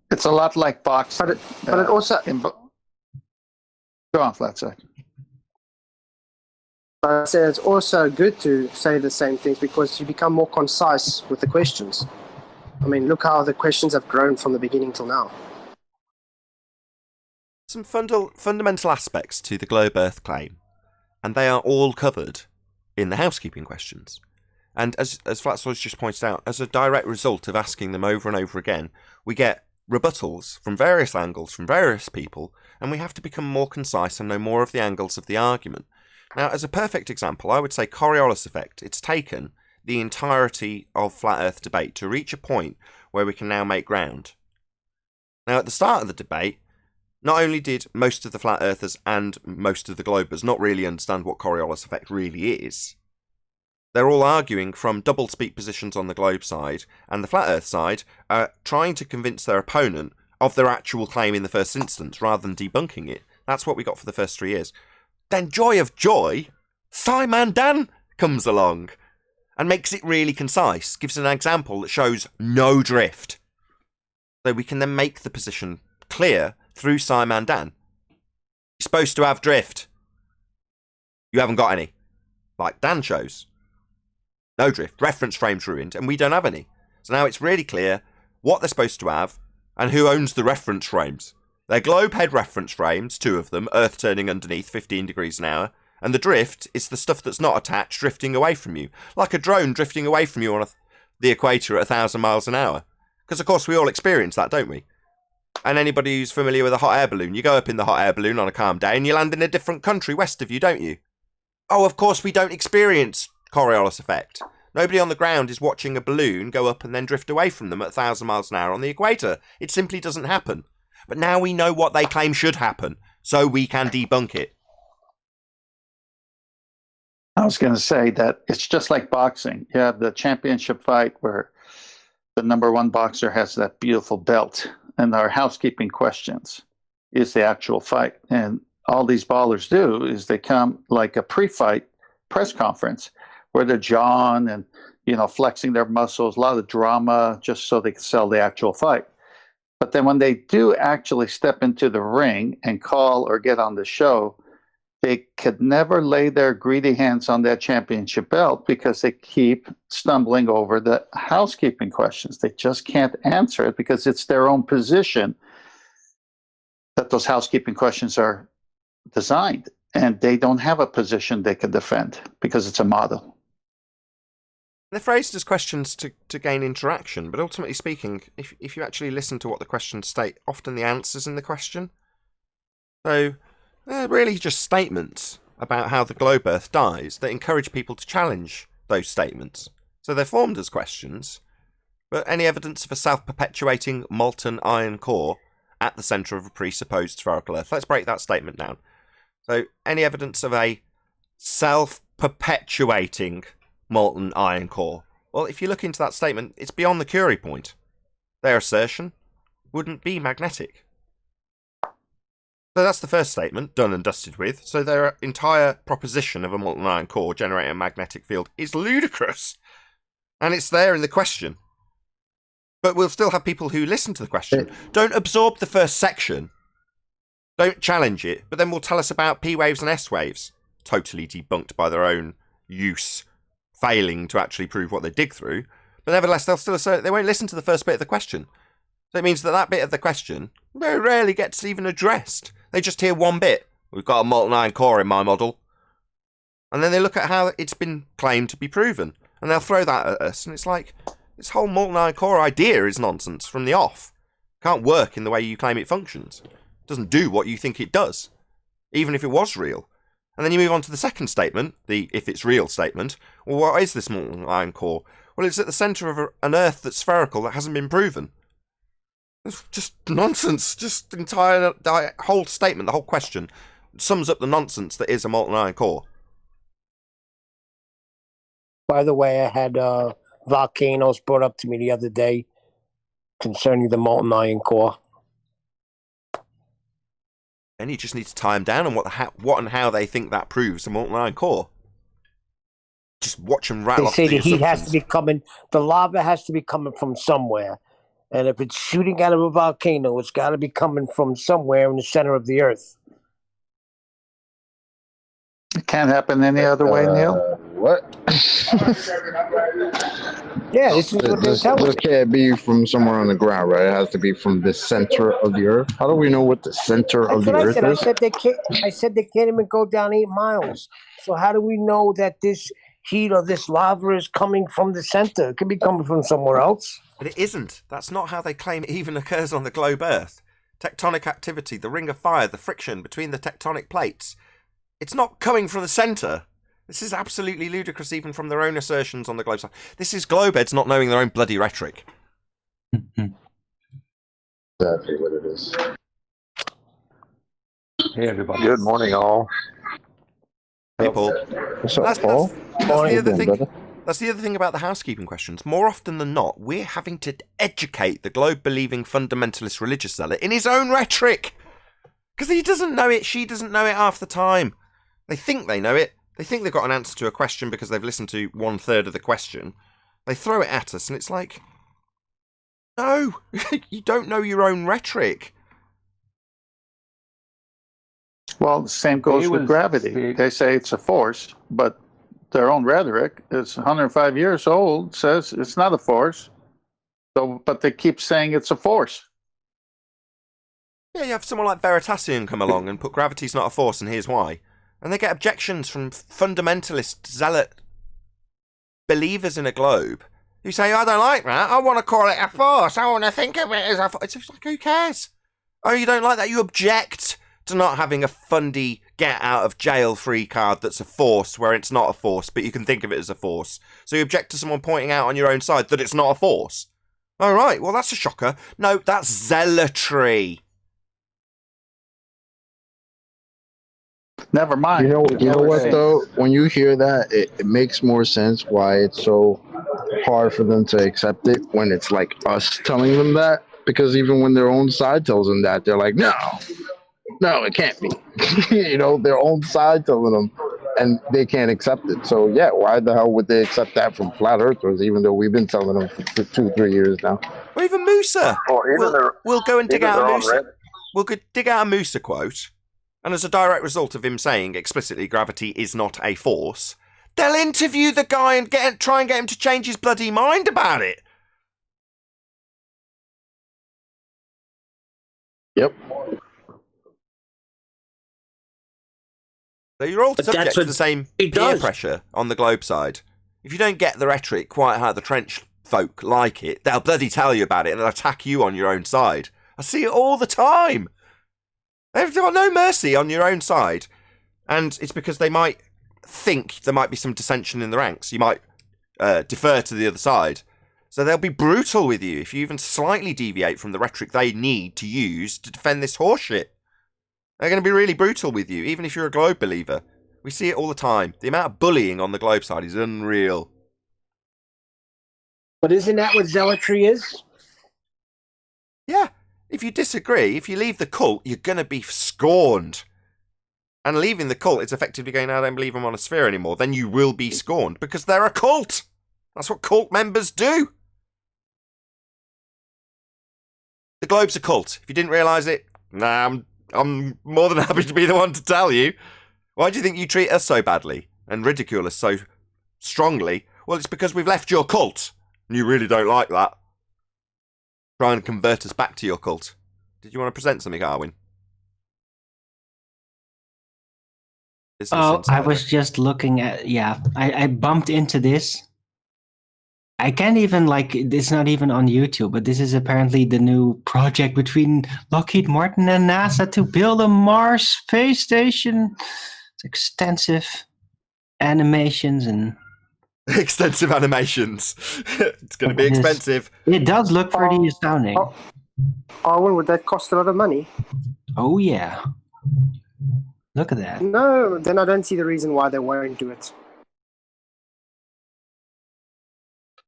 It's a lot like boxing. But it also... Go on, Flatside. I say it's also good to say the same things because you become more concise with the questions. I mean, look how the questions have grown from the beginning till now. Some fundamental aspects to the globe Earth claim, and they are all covered in the housekeeping questions. And as Flatsoy's just pointed out, as a direct result of asking them over and over again, we get rebuttals from various angles, from various people, and we have to become more concise and know more of the angles of the argument. Now, as a perfect example, I would say Coriolis effect. It's taken the entirety of flat Earth debate to reach a point where we can now make ground. Now, at the start of the debate, not only did most of the flat earthers and most of the globers not really understand what Coriolis effect really is, they're all arguing from double speak positions on the globe side and the flat earth side, trying to convince their opponent of their actual claim in the first instance rather than debunking it. That's what we got for the first 3 years. Then, joy of joy, Simon Dan comes along and makes it really concise, gives an example that shows no drift. So we can then make the position clear through Simon Dan. You're supposed to have drift. You haven't got any. Like Dan shows. No drift. Reference frames ruined, and we don't have any. So now it's really clear what they're supposed to have and who owns the reference frames. They're globe head reference frames, 2 of them, Earth turning underneath 15 degrees an hour, and the drift is the stuff that's not attached drifting away from you, like a drone drifting away from you on the equator at 1,000 miles an hour. Because, of course, we all experience that, don't we? And anybody who's familiar with a hot air balloon, you go up in the hot air balloon on a calm day and you land in a different country west of you, don't you? Oh, of course, we don't experience Coriolis effect. Nobody on the ground is watching a balloon go up and then drift away from them at 1,000 miles an hour on the equator. It simply doesn't happen. But now we know what they claim should happen, so we can debunk it. I was going to say that it's just like boxing. You have the championship fight where the number one boxer has that beautiful belt, and our housekeeping questions is the actual fight. And all these ballers do is they come like a pre-fight press conference where they're jawing and, flexing their muscles, a lot of drama just so they can sell the actual fight. But then when they do actually step into the ring and call or get on the show, they could never lay their greedy hands on that championship belt because they keep stumbling over the housekeeping questions. They just can't answer it because it's their own position that those housekeeping questions are designed. And they don't have a position they can defend because it's a model. They're phrased as questions to gain interaction, but ultimately speaking, if you actually listen to what the questions state, often the answer's in the question. So they're really just statements about how the globe Earth dies that encourage people to challenge those statements. So they're formed as questions, but any evidence of a self-perpetuating molten iron core at the centre of a presupposed spherical Earth. Let's break that statement down. So any evidence of a self-perpetuating molten iron core. Well, if you look into that statement, it's beyond the Curie point. Their assertion wouldn't be magnetic. So that's the first statement, done and dusted with. So their entire proposition of a molten iron core generating a magnetic field is ludicrous. And it's there in the question. But we'll still have people who listen to the question, don't absorb the first section, don't challenge it, but then will tell us about P waves and S waves, totally debunked by their own use, failing to actually prove what they dig through. But nevertheless, they'll still assert they won't listen to the first bit of the question. So it means that that bit of the question very rarely gets even addressed. They just hear one bit. We've got a molten iron core in my model. And then they look at how it's been claimed to be proven. And they'll throw that at us. And it's like, this whole molten iron core idea is nonsense from the off. Can't work in the way you claim it functions. It doesn't do what you think it does. Even if it was real. And then you move on to the second statement, the if it's real statement. Well, what is this molten iron core? Well, it's at the centre of an Earth that's spherical that hasn't been proven. It's just nonsense. Just the whole statement, the whole question, sums up the nonsense that is a molten iron core. By the way, I had volcanoes brought up to me the other day concerning the molten iron core. And you just need to tie them down on what and how they think that proves a molten iron core. Just watch them rattle They off say the the heat has assumptions. to be coming, the lava has to be coming from somewhere. And if it's shooting out of a volcano, it's got to be coming from somewhere in the center of the Earth. It can't happen any other way, Neil. What? Yeah, this is what they're telling This me. can't be from somewhere on the ground, right? It has to be from the center of the Earth. How do we know what the center That's of the what I Earth said. I is? said they can't. I said they can't even go down 8 miles. So how do we know that this heat or this lava is coming from the center? It could be coming from somewhere else. But it isn't. That's not how they claim it even occurs on the globe Earth. Tectonic activity, the ring of fire, the friction between the tectonic plates. It's not coming from the centre. This is absolutely ludicrous even from their own assertions on the globe side. This is globeheads not knowing their own bloody rhetoric. Exactly what it is. Hey everybody. Good morning, all. Hey, Paul. What's up, Paul? That's How the you other doing, thing. brother? That's the other thing about the housekeeping questions. More often than not, we're having to educate the globe-believing fundamentalist religious zealot in his own rhetoric. Because he doesn't know it, she doesn't know it half the time. They think they know it. They think they've got an answer to a question because they've listened to 1/3 of the question. They throw it at us, and it's like, no, you don't know your own rhetoric. Well, the same goes with gravity. They say it's a force, but their own rhetoric is 105 years old, says it's not a force. So, but they keep saying it's a force. Yeah, you have someone like Veritasium come along and put gravity's not a force, and here's why. And they get objections from fundamentalist zealot believers in a globe who say, I don't like that, I want to call it a force, I want to think of it as a force. It's just like, who cares? Oh, you don't like that? You object to not having a fundy get-out-of-jail-free card that's a force where it's not a force, but you can think of it as a force. So you object to someone pointing out on your own side that it's not a force. All right, well, that's a shocker. No, that's zealotry. Never mind. You know what though? When you hear that, it makes more sense why it's so hard for them to accept it when it's like us telling them that. Because even when their own side tells them that, they're like, no, it can't be. You know, their own side telling them, and they can't accept it. So yeah, why the hell would they accept that from flat earthers? Even though we've been telling them for 2-3 years now. Or even Musa. We'll go and dig out a Musa. We'll go dig out a Musa quote. And as a direct result of him saying explicitly gravity is not a force, they'll interview the guy and try and get him to change his bloody mind about it. Yep. So you're all subject to the same peer pressure on the globe side. If you don't get the rhetoric quite how the trench folk like it, they'll bloody tell you about it and they'll attack you on your own side. I see it all the time. They've got no mercy on your own side. And it's because they might think there might be some dissension in the ranks. You might defer to the other side. So they'll be brutal with you if you even slightly deviate from the rhetoric they need to use to defend this horseshit. They're going to be really brutal with you, even if you're a globe believer. We see it all the time. The amount of bullying on the globe side is unreal. But isn't that what zealotry is? Yeah. If you disagree, if you leave the cult, you're going to be scorned. And leaving the cult is effectively going, I don't believe I'm on a sphere anymore. Then you will be scorned because they're a cult. That's what cult members do. The globe's a cult. If you didn't realise it, nah, I'm more than happy to be the one to tell you. Why do you think you treat us so badly and ridicule us so strongly? Well, it's because we've left your cult. And you really don't like that. Try and convert us back to your cult. Did you want to present something, Arwin? I was just looking at, I bumped into this. I can't even, it's not even on YouTube, but this is apparently the new project between Lockheed Martin and NASA to build a Mars space station. It's extensive animations and... Extensive animations. It's going to be expensive. It does look pretty astounding. Oh, would that cost a lot of money? Oh, yeah. Look at that. No, then I don't see the reason why they won't do it.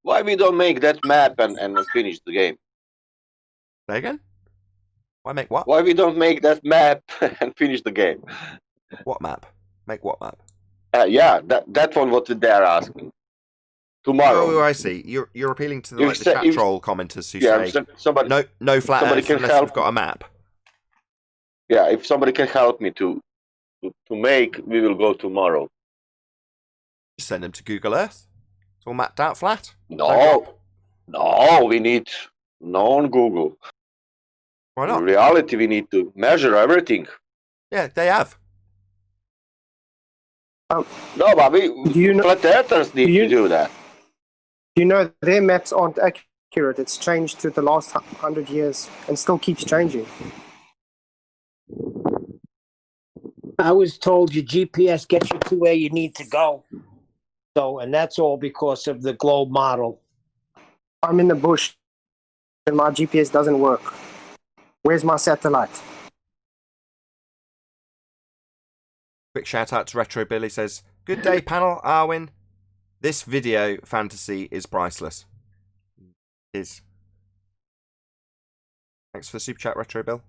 Why we don't make that map and finish the game? Say again? Why make what? Why we don't make that map and finish the game? What map? Make what map? Yeah, that one what they're asking. Tomorrow. Oh, I see. You're appealing to the chat troll commenters who say somebody, no flat earth unless you've got a map. Yeah, if somebody can help me to make, we will go tomorrow. Just send them to Google Earth. It's all mapped out flat. No, we need on Google. Why not? In reality, we need to measure everything. Yeah, they have. No, but flat earthers need to do that. You know, their maps aren't accurate. It's changed to the last 100 years and still keeps changing. I was told your GPS gets you to where you need to go. So, and that's all because of the globe model. I'm in the bush and my GPS doesn't work. Where's my satellite? Quick shout out to Retro Billy, says, good day panel, Arwin. This video fantasy is priceless. It is. Thanks for the super chat, Retro Bill.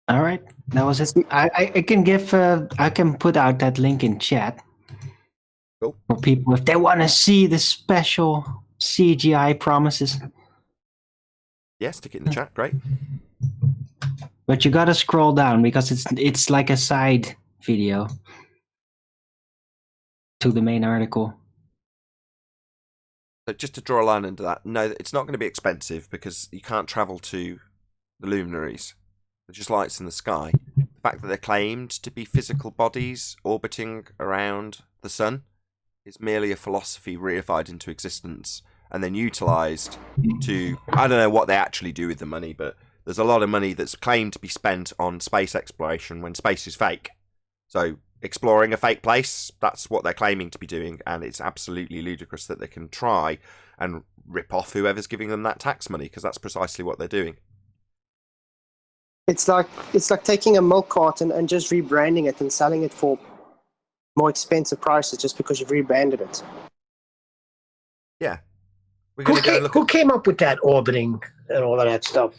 All right, that was it. I can give I can put out that link in chat. Cool. For people if they want to see the special CGI promises. Yeah, stick it in the chat. Great. But you gotta scroll down because it's like a side video to the main article. So just to draw a line under that, no, it's not going to be expensive because you can't travel to the luminaries. They're just lights in the sky. The fact that they're claimed to be physical bodies orbiting around the sun It's merely a philosophy reified into existence and then utilized to, I don't know what they actually do with the money, but there's a lot of money that's claimed to be spent on space exploration when space is fake. So exploring a fake place, that's what they're claiming to be doing, and it's absolutely ludicrous that they can try and rip off whoever's giving them that tax money, because that's precisely what they're doing. It's like taking a milk carton and just rebranding it and selling it for more expensive prices just because you've rebranded it. Yeah. We're going to go look Who came up with that orbiting and all of that stuff?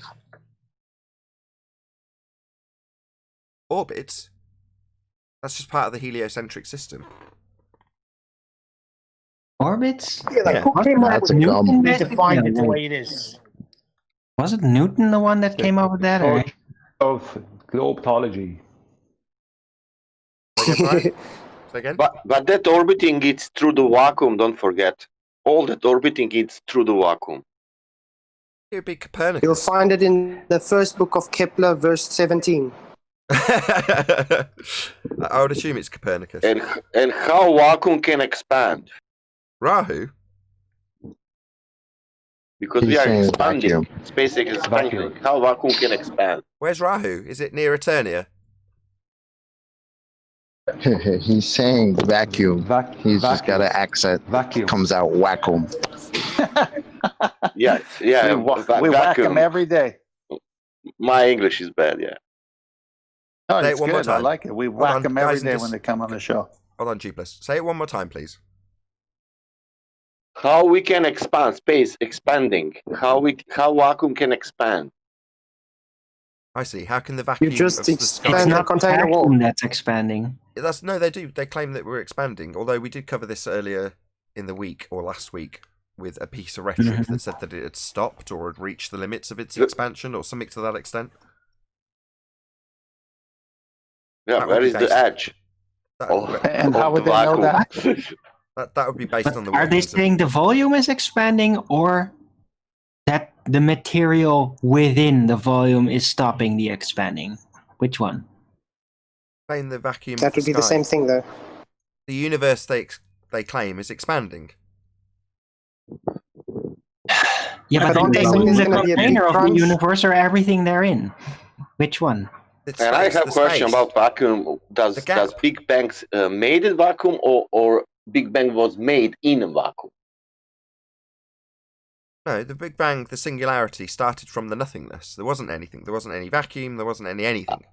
orbits. That's just part of the heliocentric system. Orbits? Yeah, like Yeah. who came up That's with it? dumb. They defined it the way it is. Was it Newton the one that came up with that? Or? Of globology. Say again? But that orbiting is through the vacuum, don't forget. All that orbiting is through the vacuum. It would be Copernicus. You'll find it in the first book of Kepler, verse 17. I would assume it's Copernicus. And how vacuum can expand? Rahu? Because He's we are saying expanding. vacuum. Space is expanding. Vacuum. How vacuum can expand? Where's Rahu? Is it near Eternia? He's saying vacuum. He's just Vacuum. got an accent. Vacuum. Comes out wacom. Yeah, we whack them every day. My English is bad, yeah. No, Say it it's one more good. I time. like it. We Hold whack on, them every guys, and day just- when they come on the show. Hold on, G+. Say it one more time, please. How we can expand space, expanding. How vacuum can expand? I see. How can the vacuum You just of the It's sky... expand not the container wall. vacuum that's expanding. No, they do. They claim that we're expanding. Although we did cover this earlier in the week or last week with a piece of rhetoric that said that it had stopped or had reached the limits of its expansion or something to that extent. Yeah, That would where be is the based- edge? That, And how of would the they know vacuum? that? that would be based But on the are they workings of- saying the volume is expanding or that the material within the volume is stopping the expanding? Which one? saying the vacuum That of the would be the sky. same thing, though. The universe they claim is expanding. Yeah, But but aren't they they saying mean there's the gonna be a big container of the crunch? universe or everything therein? Which one? It's And I space, have the a question space. about vacuum. The gap. Does Big Bang made a vacuum or Big Bang was made in a vacuum? No, the Big Bang, the singularity, started from the nothingness. There wasn't anything. There wasn't any vacuum. There wasn't any anything.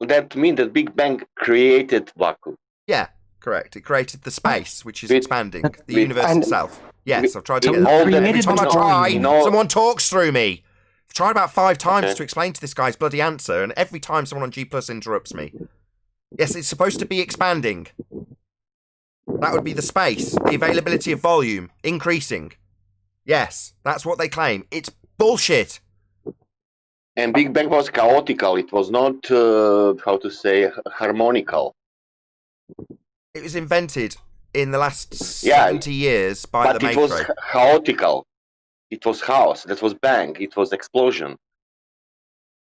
That means that Big Bang created vacuum. Yeah, correct. It created the space, which is With- expanding. The with- universe and- itself. Yes, I've tried to So get we that. all that- Every created time I the try, volume. No. someone talks through me. I've tried about 5 times Okay. to explain to this guy's bloody answer, and every time someone on G Plus interrupts me. Yes, it's supposed to be expanding. That would be the space, the availability of volume, increasing. Yes, that's what they claim. It's bullshit. And Big Bang was chaotical. It was not, how to say, harmonical. It was invented in the last Yeah, 70 years by But the it was Maestro. chaotical. It was chaos. That was bang. It was explosion.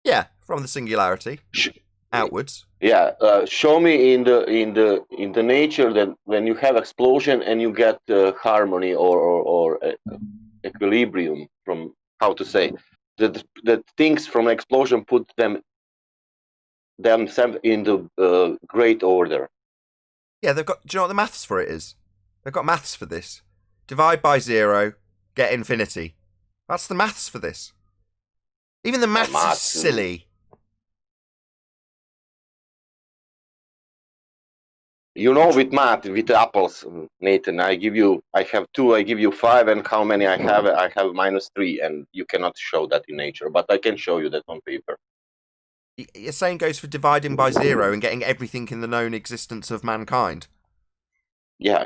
Yeah, from the singularity Sh- outwards. Yeah, show me in the nature that when you have explosion and you get harmony or equilibrium from how to say that things from explosion put themselves in the great order. Yeah, they've got. Do you know what the maths for it is? They've got maths for this. Divide by 0, get infinity. That's the maths for this. Even the maths is maths. silly. You know, with math, with apples, Nathan, I have 2, I give you 5, and how many I have? I have -3, and you cannot show that in nature, but I can show you that on paper. You're saying goes for dividing by 0 and getting everything in the known existence of mankind. Yeah.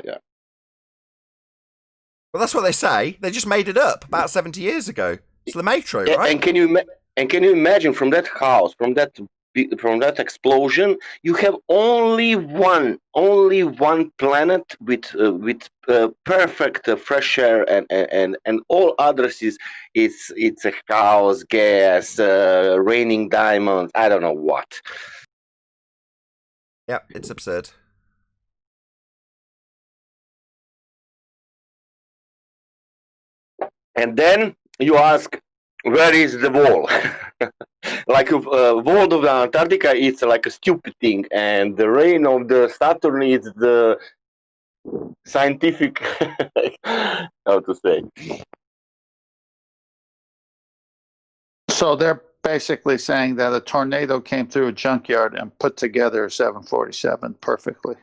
Well, that's what they say. They just made it up about 70 years ago. It's the Maestro, Yeah, right? and can you imagine from that house, from that explosion, you have only one planet with perfect fresh air, and all others it's a chaos, gas, raining diamonds. I don't know what. Yep, it's absurd. And then you ask, where is the wall? Like a wall of the Antarctica, it's like a stupid thing, and the rain of the Saturn is the scientific, how to say. So they're basically saying that a tornado came through a junkyard and put together a 747 perfectly.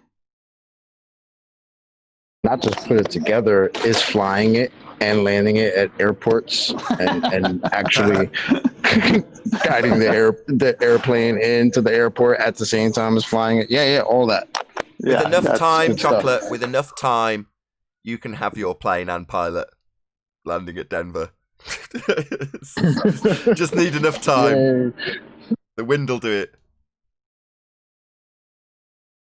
Not just put it together, is flying it and landing it at airports and actually guiding the airplane into the airport at the same time as flying it. Yeah, all that. With enough time, good stuff. Chocolate, with enough time, you can have your plane and pilot landing at Denver. Just need enough time. Yay. The wind will do it.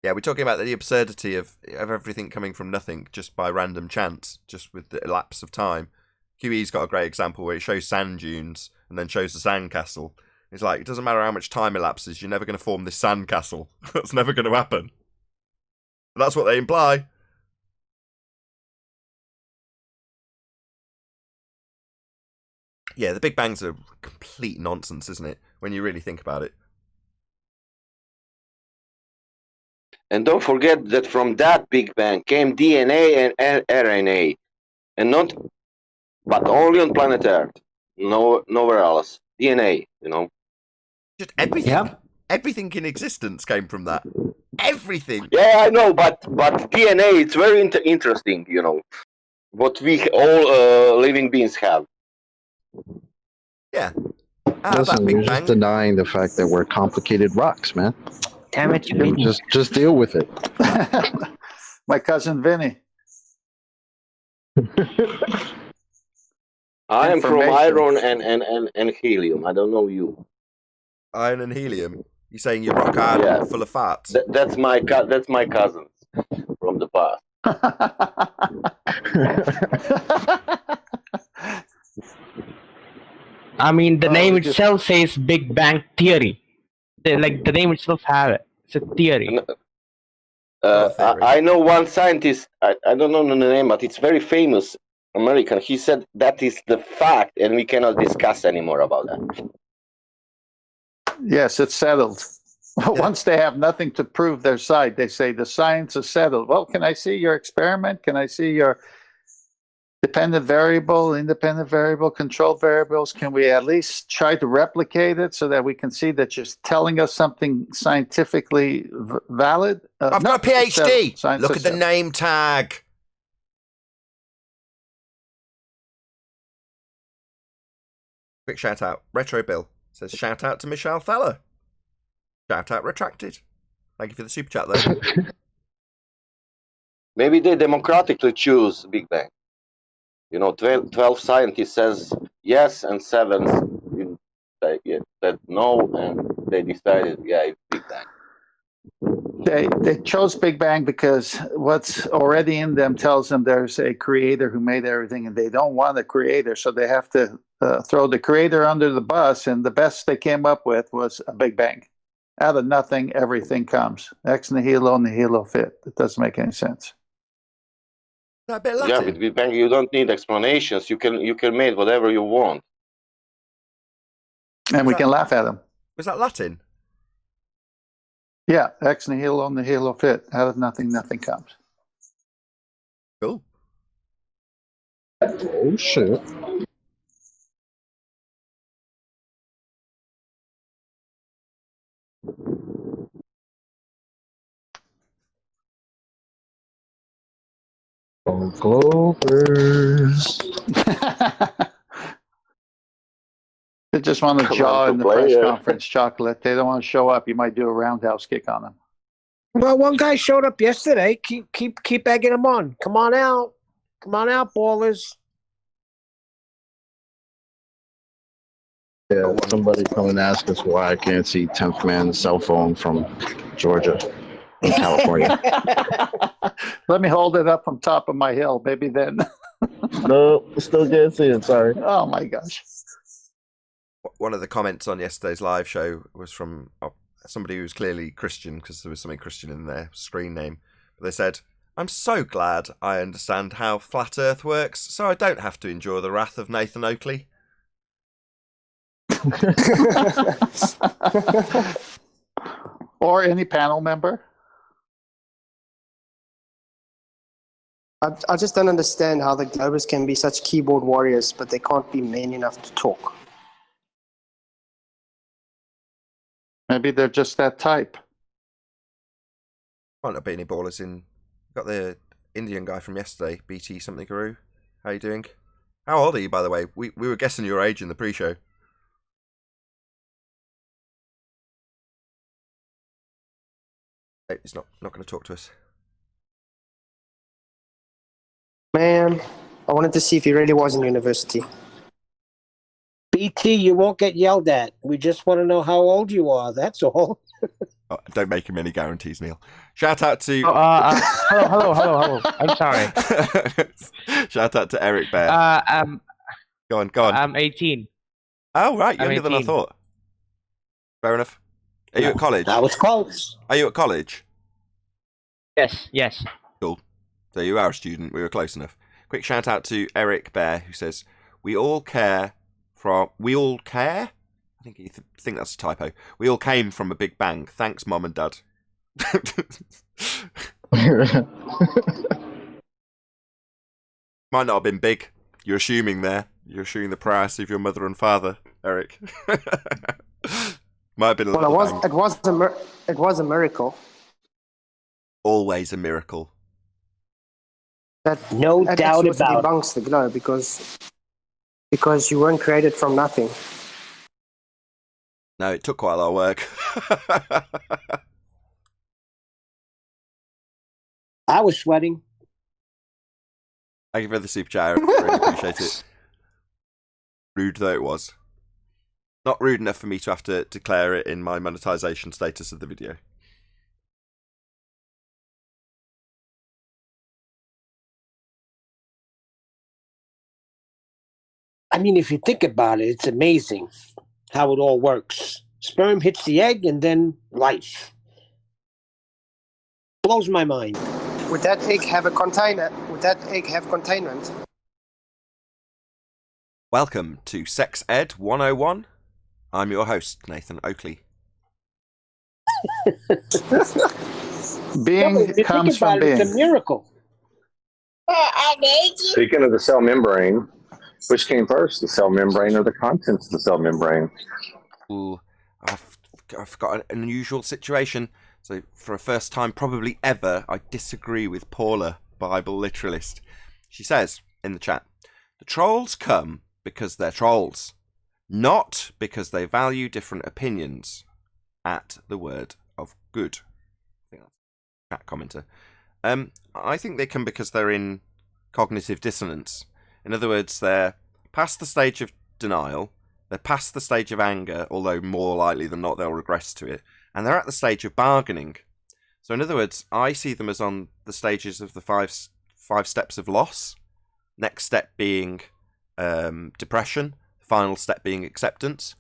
Yeah, we're talking about the absurdity of everything coming from nothing just by random chance, just with the elapse of time. QE's got a great example where it shows sand dunes and then shows the sand castle. It's like, it doesn't matter how much time elapses, you're never going to form this sand castle. That's never going to happen. But that's what they imply. Yeah, the Big Bang's a complete nonsense, isn't it? When you really think about it. And don't forget that from that Big Bang came DNA and RNA, and not, but only on planet Earth, nowhere else. DNA, you know. Just everything. Yep. Everything in existence came from that. Everything. Yeah, I know, but DNA, it's very interesting, you know, what we all living beings have. Yeah. Listen, Big you're Bang. just denying the fact that we're complicated rocks, man. Damn it, you beat me. Just deal with it. My cousin Vinny. I am from Information. iron and helium. I don't know you. Iron and helium. You're saying you're rock hard Yeah. full of farts? That's my cousins from the past. I mean, the Oh, name we just- itself says Big Bang Theory. Like the name itself has it. It's a theory. Theory. I know one scientist, I don't know the name, but it's very famous American. He said that is the fact, and we cannot discuss anymore about that. Yes, it's settled. Once they have nothing to prove their side, they say the science is settled. Well, can I see your experiment? Can I see your dependent variable, independent variable, controlled variables? Can we at least try to replicate it so that we can see that you're telling us something scientifically valid? I've No, got a it's settled. PhD. Science Look is at the settled. name tag. Quick shout out. Retro Bill says shout out to Michelle Feller. Shout out retracted. Thank you for the super chat though. Maybe they democratically choose Big Bang. You know, 12 scientists says yes, and 7 said no, and they decided, yeah, it's Big Bang. They chose Big Bang because what's already in them tells them there's a creator who made everything, and they don't want a creator, so they have to throw the creator under the bus, and the best they came up with was a Big Bang. Out of nothing, everything comes. Ex nihilo nihilo fit. It doesn't make any sense. That a bit Latin? Yeah, with Big Bang you don't need explanations. You can make whatever you want. And we can laugh at them. Was that Latin? Yeah, ex nihilo nihilo fit. Out of nothing, nothing comes. Cool. Oh shit. Clovers. They just want to Come jaw on, in the play, press yeah. conference, Chocolate. They don't want to show up. You might do a roundhouse kick on them. Well, one guy showed up yesterday. Keep egging him on. Come on out, ballers. Yeah, somebody come and ask us why I can't see 10th man's cell phone from Georgia in California. Let me hold it up on top of my hill. Maybe then. No, still can't see it. Sorry. Oh my gosh. One of the comments on yesterday's live show was from somebody who was clearly Christian, because there was something Christian in their screen name. But they said, I'm so glad I understand how flat Earth works, so I don't have to endure the wrath of Nathan Oakley. Or any panel member. I just don't understand how the Globers can be such keyboard warriors, but they can't be men enough to talk. Maybe they're just that type. Might not be any ballers in. Got the Indian guy from yesterday, BT something Guru. How you doing? How old are you, by the way? We were guessing your age in the pre-show. He's not going to talk to us. Man, I wanted to see if he really was in university. BT, you won't get yelled at. We just want to know how old you are. That's all. Oh, don't make him any guarantees, Neil. Shout out to... Hello. I'm sorry. Shout out to Eric Bear. Go on. I'm 18. Oh, right. I'm Younger than I 18. thought. Fair enough. Are you at college? That was close. Are you at college? Yes. Cool. So you are a student. We were close enough. Quick shout out to Eric Bear, who says, We all care? I think that's a typo. We all came from a big bang. Thanks, Mom and Dad. Might not have been big. You're assuming there. You're assuming the priority of your mother and father, Eric. Might have been a little bang. It was a miracle. Always a miracle. No doubt about it. Debunks the globe because you weren't created from nothing. No, it took quite a lot of work. I was sweating. Thank you for the super chat, Eric. Really appreciate it. Rude though it was. Not rude enough for me to have to declare it in my monetization status of the video. I mean, if you think about it, it's amazing how it all works. Sperm hits the egg and then life. Blows my mind. Would that egg have a container? Would that egg have containment? Welcome to Sex Ed 101. I'm your host, Nathan Oakley. Being comes from being. It's a miracle. Speaking of the cell membrane, which came first, the cell membrane or the contents of the cell membrane? Ooh, I've got an unusual situation. So for a first time, probably ever, I disagree with Paula, Bible literalist. She says in the chat, the trolls come because they're trolls, not because they value different opinions. At the word of good. I think that's a chat commenter. I think they come because they're in cognitive dissonance. In other words, they're past the stage of denial, they're past the stage of anger, although more likely than not they'll regress to it, and they're at the stage of bargaining. So in other words, I see them as on the stages of the five steps of loss, next step being depression, final step being acceptance,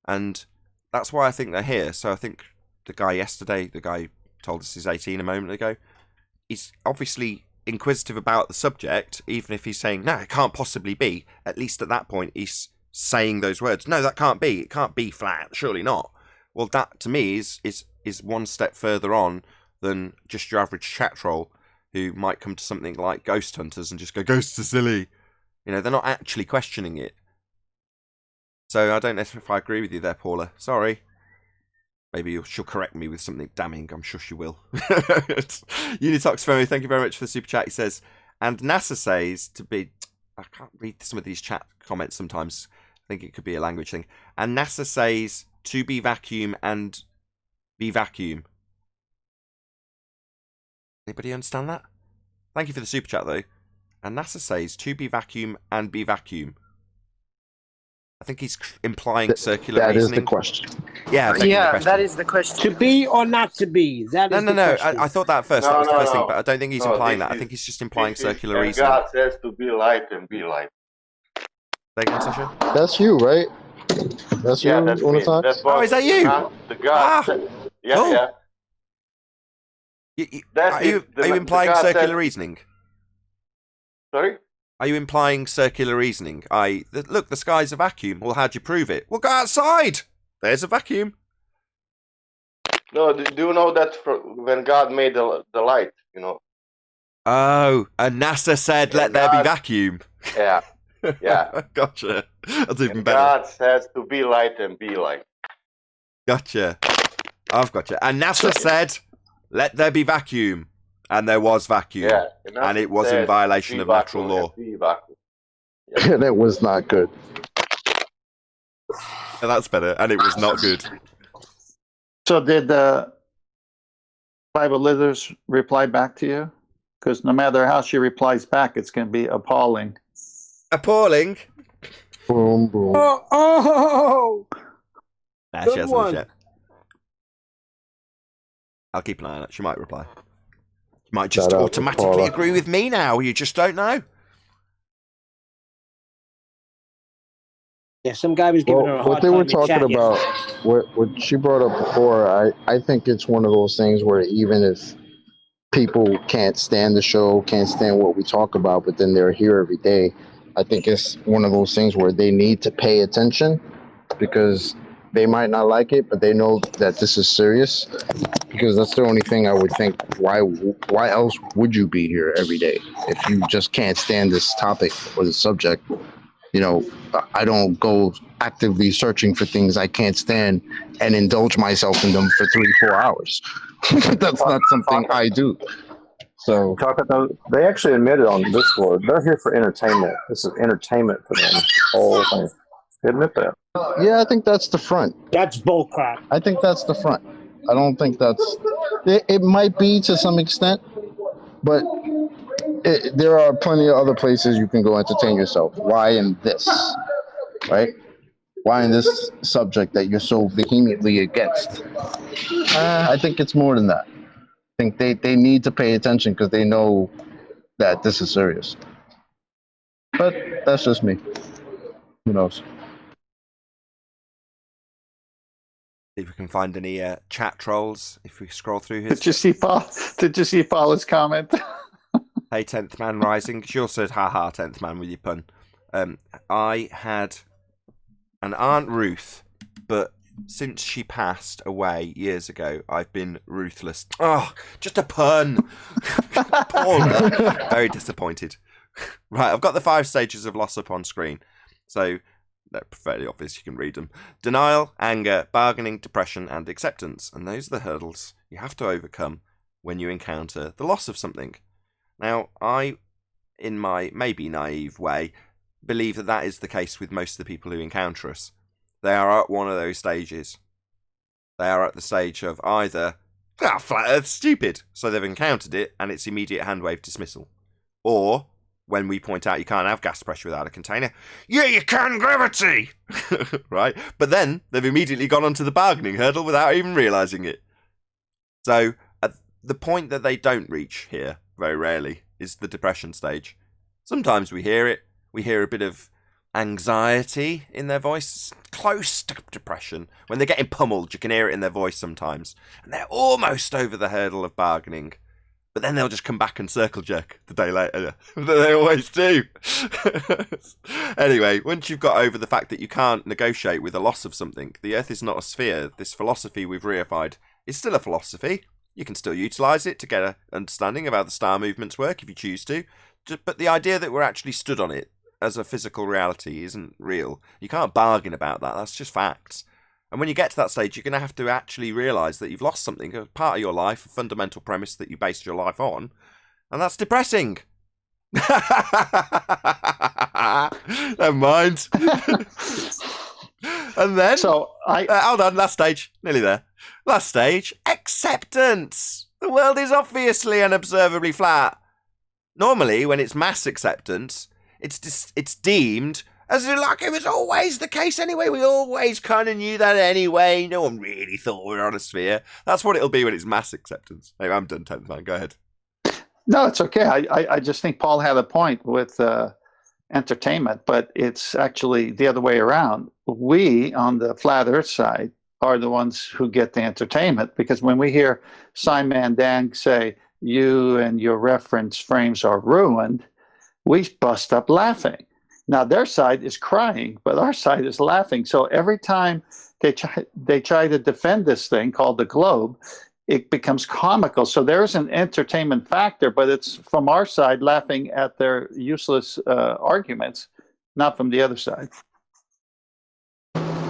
and that's why I think they're here. So I think the guy yesterday, the guy told us he's 18 a moment ago, he's obviously inquisitive about the subject, even if he's saying, no, it can't possibly be. At least at that point, he's saying those words. No, that can't be. It can't be flat. Surely not. Well, that to me is one step further on than just your average chat troll who might come to something like Ghost Hunters and just go, ghosts are silly. You know, they're not actually questioning it. So I don't know if I agree with you there, Paula. Sorry. Maybe she'll correct me with something damning. I'm sure she will. Unitox Femi, thank you very much for the super chat. He says, and NASA says to be... I can't read some of these chat comments sometimes. I think it could be a language thing. And NASA says to be vacuum and be vacuum. Anybody understand that? Thank you for the super chat, though. And NASA says to be vacuum and be vacuum. I think he's implying circular that reasoning. That is the question. Yeah, that is the question. To be or not to be? That is no. question. I thought that at first. That was the first thing, but I don't think he's implying that. I think he's just implying circular reasoning. God says to be light and be light. Say again, Sasha? That's you, right? That's you. That's me. That's oh, is that you? The God. Ah, yeah, cool. yeah. Are you implying circular reasoning? Sorry? Are you implying circular reasoning? Look, the sky's a vacuum. Well, how'd you prove it? Well, go outside. There's a vacuum. No, do you know that when God made the light, Oh, and NASA said, "Let there be vacuum." Yeah, yeah. Gotcha. That's even and better. God says to be light and be light. Gotcha. I've gotcha. And NASA said, "Let there be vacuum," and there was vacuum, Yeah, and it was in violation of natural law. Yeah. And it was not good. And that's better. And it was not good. So did the Bible Lithers reply back to you? Because no matter how she replies back, it's going to be appalling. Appalling. Boom, boom. Oh! Nah, Good she hasn't one. yet. I'll keep an eye on it. She might reply. She might just Shout out to automatically Paula. agree with me now. You just don't know. Yeah, some guy was giving her a Well, hard what they time were in talking chat about, yesterday. what she brought up before, I think it's one of those things where even if people can't stand the show, can't stand what we talk about, but then they're here every day, I think it's one of those things where they need to pay attention because they might not like it, but they know that this is serious. Because that's the only thing I would think. Why else would you be here every day if you just can't stand this topic or the subject? You know, I don't go actively searching for things I can't stand and indulge myself in them for 3-4 hours. That's not something I do. So they actually admitted on Discord they're here for entertainment. This is entertainment for them. The whole thing. They admit that. yeah, I think that's the front. That's bullcrap. I think that's the front. I don't think that's. It might be to some extent, but there are plenty of other places you can go entertain yourself. Why in this, right? Why in this subject that you're so vehemently against? I think it's more than that. I think they need to pay attention because they know that this is serious. But that's just me. Who knows? See if we can find any chat trolls if we scroll through his. Did you see Paula's comment? Hey, 10th Man Rising. She also said, haha, 10th Man with your pun. I had an Aunt Ruth, but since she passed away years ago, I've been ruthless. Oh, just a pun. Paula. Very disappointed. Right, I've got the 5 stages of loss up on screen. So they're fairly obvious, you can read them. Denial, anger, bargaining, depression, and acceptance. And those are the hurdles you have to overcome when you encounter the loss of something. Now, I, in my maybe naive way, believe that that is the case with most of the people who encounter us. They are at one of those stages. They are at the stage of either, flat Earth's stupid, so they've encountered it and it's immediate handwave dismissal. Or, when we point out you can't have gas pressure without a container, yeah, you can, gravity! Right? But then, they've immediately gone onto the bargaining hurdle without even realising it. So, at the point that they don't reach here, very rarely, is the depression stage. Sometimes we hear it. We hear a bit of anxiety in their voice, close to depression. When they're getting pummeled, you can hear it in their voice sometimes. And they're almost over the hurdle of bargaining. But then they'll just come back and circle jerk the day later. They always do. Anyway, once you've got over the fact that you can't negotiate with the loss of something, the Earth is not a sphere. This philosophy we've reified is still a philosophy. You can still utilise it to get an understanding of how the star movements work if you choose to. But the idea that we're actually stood on it as a physical reality isn't real. You can't bargain about that. That's just facts. And when you get to that stage, you're going to have to actually realise that you've lost something, a part of your life, a fundamental premise that you based your life on. And that's depressing. Never mind. And then, hold on, last stage, nearly there. Last stage, acceptance. The world is obviously unobservably flat. Normally, when it's mass acceptance, it's deemed as like it was always the case anyway. We always kind of knew that anyway. No one really thought we were on a sphere. That's what it'll be when it's mass acceptance. Anyway, I'm done, 10th man. Go ahead. No, it's okay. I just think Paul had a point with entertainment, but it's actually the other way around. We, on the flat Earth side, are the ones who get the entertainment. Because when we hear Simon Dang say, you and your reference frames are ruined, we bust up laughing. Now, their side is crying, but our side is laughing. So every time they try to defend this thing called the globe, it becomes comical. So there's an entertainment factor, but it's from our side laughing at their useless arguments, not from the other side.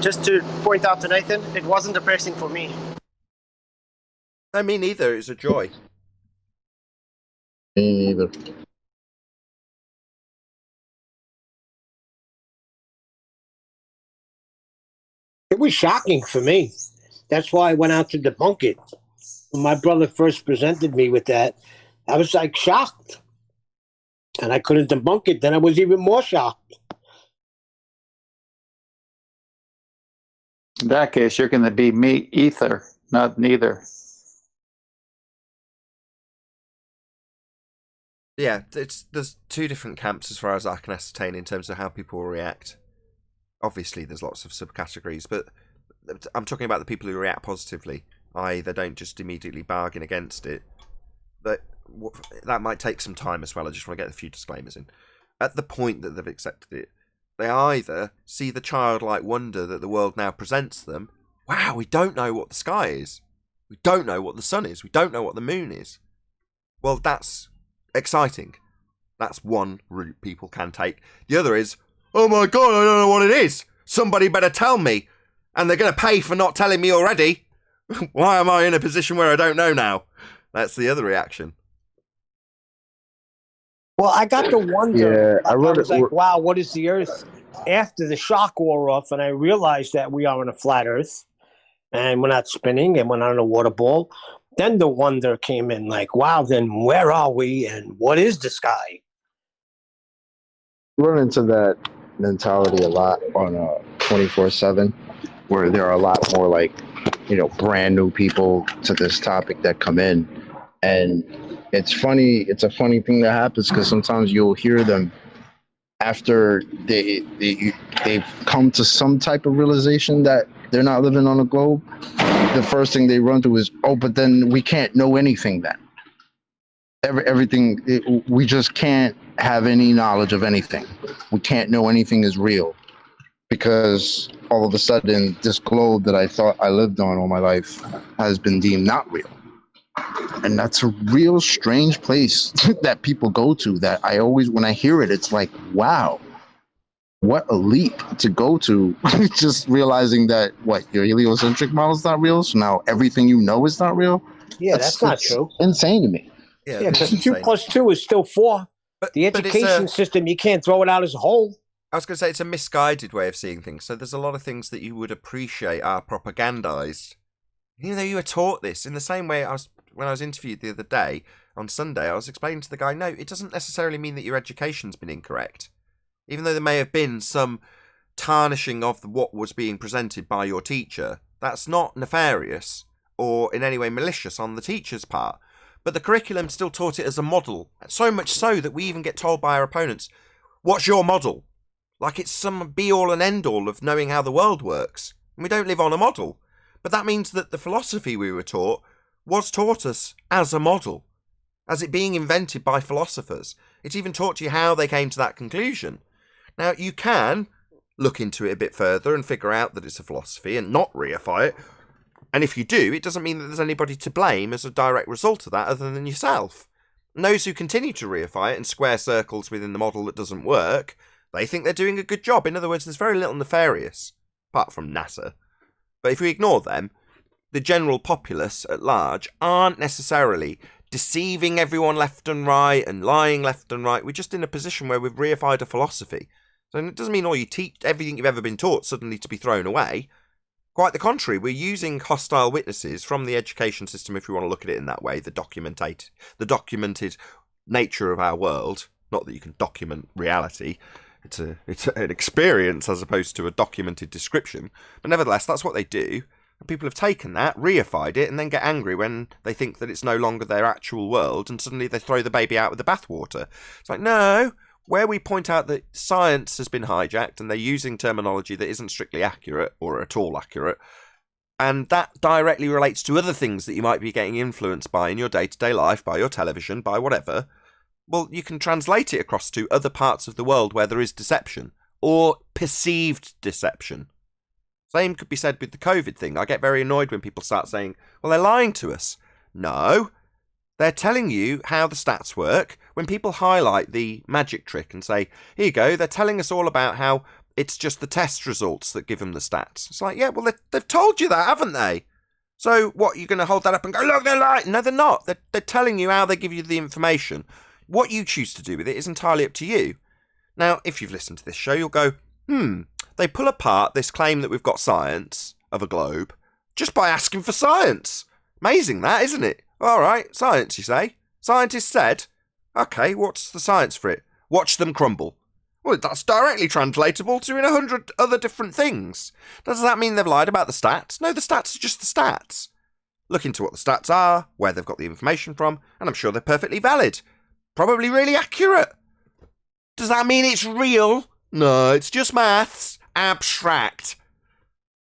Just to point out to Nathan, it wasn't depressing for me. No, me neither. It's a joy. Me neither. It was shocking for me. That's why I went out to debunk it. When my brother first presented me with that, I was like shocked. And I couldn't debunk it. Then I was even more shocked. In that case, you're going to be me either, not neither. Yeah, there's two different camps as far as I can ascertain in terms of how people will react. Obviously, there's lots of subcategories, but I'm talking about the people who react positively, i.e. they don't just immediately bargain against it. That might take some time as well. I just want to get a few disclaimers in. At the point that they've accepted it, they either see the childlike wonder that the world now presents them. Wow, we don't know what the sky is. We don't know what the sun is. We don't know what the moon is. Well, that's exciting. That's one route people can take. The other is, oh my God, I don't know what it is. Somebody better tell me. And they're going to pay for not telling me already. Why am I in a position where I don't know now? That's the other reaction. Well, I got to wonder. Yeah, I was like, wow, what is the Earth? After the shock wore off, and I realized that we are on a flat Earth, and we're not spinning, and we're not on a water ball. Then the wonder came in, like, wow, then where are we, and what is the sky? Run into that mentality a lot on 24/7, where there are a lot more like, brand new people to this topic that come in, and it's funny. It's a funny thing that happens because sometimes you'll hear them after they've come to some type of realization that they're not living on a globe. The first thing they run to is, oh, but then we can't know anything then. We just can't have any knowledge of anything. We can't know anything is real because all of a sudden this globe that I thought I lived on all my life has been deemed not real. And that's a real strange place that people go to that I always, when I hear it, it's like, wow, what a leap to go to. Just realizing that, your heliocentric model is not real, so now everything you know is not real? Yeah, that's not true. Insane to me. Yeah, because 2 + 2 is still 4. The education system, you can't throw it out as a whole. I was going to say, it's a misguided way of seeing things. So there's a lot of things that you would appreciate are propagandized. Even though you were taught this, in the same way when I was interviewed the other day, on Sunday, I was explaining to the guy, no, it doesn't necessarily mean that your education's been incorrect. Even though there may have been some tarnishing of what was being presented by your teacher, that's not nefarious or in any way malicious on the teacher's part. But the curriculum still taught it as a model, so much so that we even get told by our opponents, what's your model? Like it's some be-all and end-all of knowing how the world works. And we don't live on a model. But that means that the philosophy we were taught was taught us as a model, as it being invented by philosophers. It even taught you how they came to that conclusion. Now, you can look into it a bit further and figure out that it's a philosophy and not reify it. And if you do, it doesn't mean that there's anybody to blame as a direct result of that other than yourself. And those who continue to reify it and square circles within the model that doesn't work, they think they're doing a good job. In other words, there's very little nefarious, apart from NASA. But if we ignore them, the general populace at large aren't necessarily deceiving everyone left and right and lying left and right. We're just in a position where we've reified a philosophy. So it doesn't mean all you teach, everything you've ever been taught suddenly to be thrown away. Quite the contrary, we're using hostile witnesses from the education system, if you want to look at it in that way, the documented nature of our world. Not that you can document reality. It's an experience as opposed to a documented description. But nevertheless, that's what they do. And people have taken that, reified it, and then get angry when they think that it's no longer their actual world, and suddenly they throw the baby out with the bathwater. It's like, no, where we point out that science has been hijacked and they're using terminology that isn't strictly accurate or at all accurate, and that directly relates to other things that you might be getting influenced by in your day-to-day life, by your television, by whatever, well, you can translate it across to other parts of the world where there is deception, or perceived deception. Same could be said with the COVID thing. I get very annoyed when people start saying, well, they're lying to us. No, they're telling you how the stats work. When people highlight the magic trick and say, here you go, they're telling us all about how it's just the test results that give them the stats. It's like, yeah, well, they've told you that, haven't they? So what, you're going to hold that up and go, look, they're lying? No, they're not. They're telling you how they give you the information. What you choose to do with it is entirely up to you. Now, if you've listened to this show, you'll go, they pull apart this claim that we've got science of a globe just by asking for science. Amazing that, isn't it? All right, science, you say? Scientists said, okay, what's the science for it? Watch them crumble. Well, that's directly translatable to in 100 other different things. Does that mean they've lied about the stats? No, the stats are just the stats. Look into what the stats are, where they've got the information from, and I'm sure they're perfectly valid. Probably really accurate. Does that mean it's real? No, it's just maths. Abstract.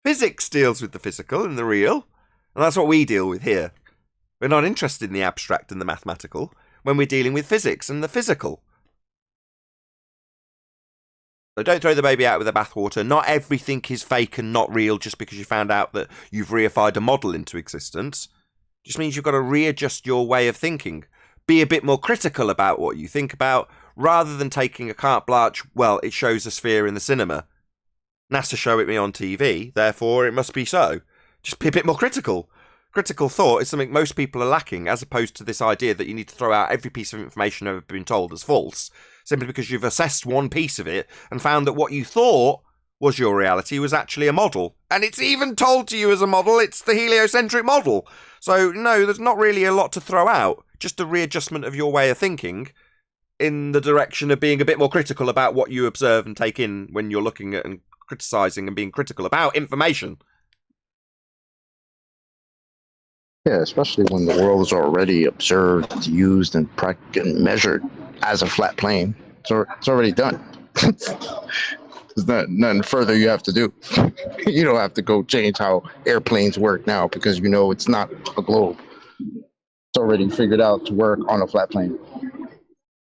Physics deals with the physical and the real, and that's what we deal with here. We're not interested in the abstract and the mathematical when we're dealing with physics and the physical. So don't throw the baby out with the bathwater. Not everything is fake and not real just because you found out that you've reified a model into existence. It just means you've got to readjust your way of thinking. Be a bit more critical about what you think about, rather than taking a carte blanche, well, it shows a sphere in the cinema. NASA show it me on TV, therefore it must be so. Just be a bit more critical. Critical thought is something most people are lacking, as opposed to this idea that you need to throw out every piece of information you've ever been told as false, simply because you've assessed one piece of it and found that what you thought was your reality was actually a model. And it's even told to you as a model, it's the heliocentric model. So no, there's not really a lot to throw out, just a readjustment of your way of thinking in the direction of being a bit more critical about what you observe and take in when you're looking at and criticising and being critical about information. Yeah, especially when the world is already observed, used, and measured as a flat plane. So it's already done. There's nothing further you have to do. You don't have to go change how airplanes work now because you know it's not a globe. It's already figured out to work on a flat plane.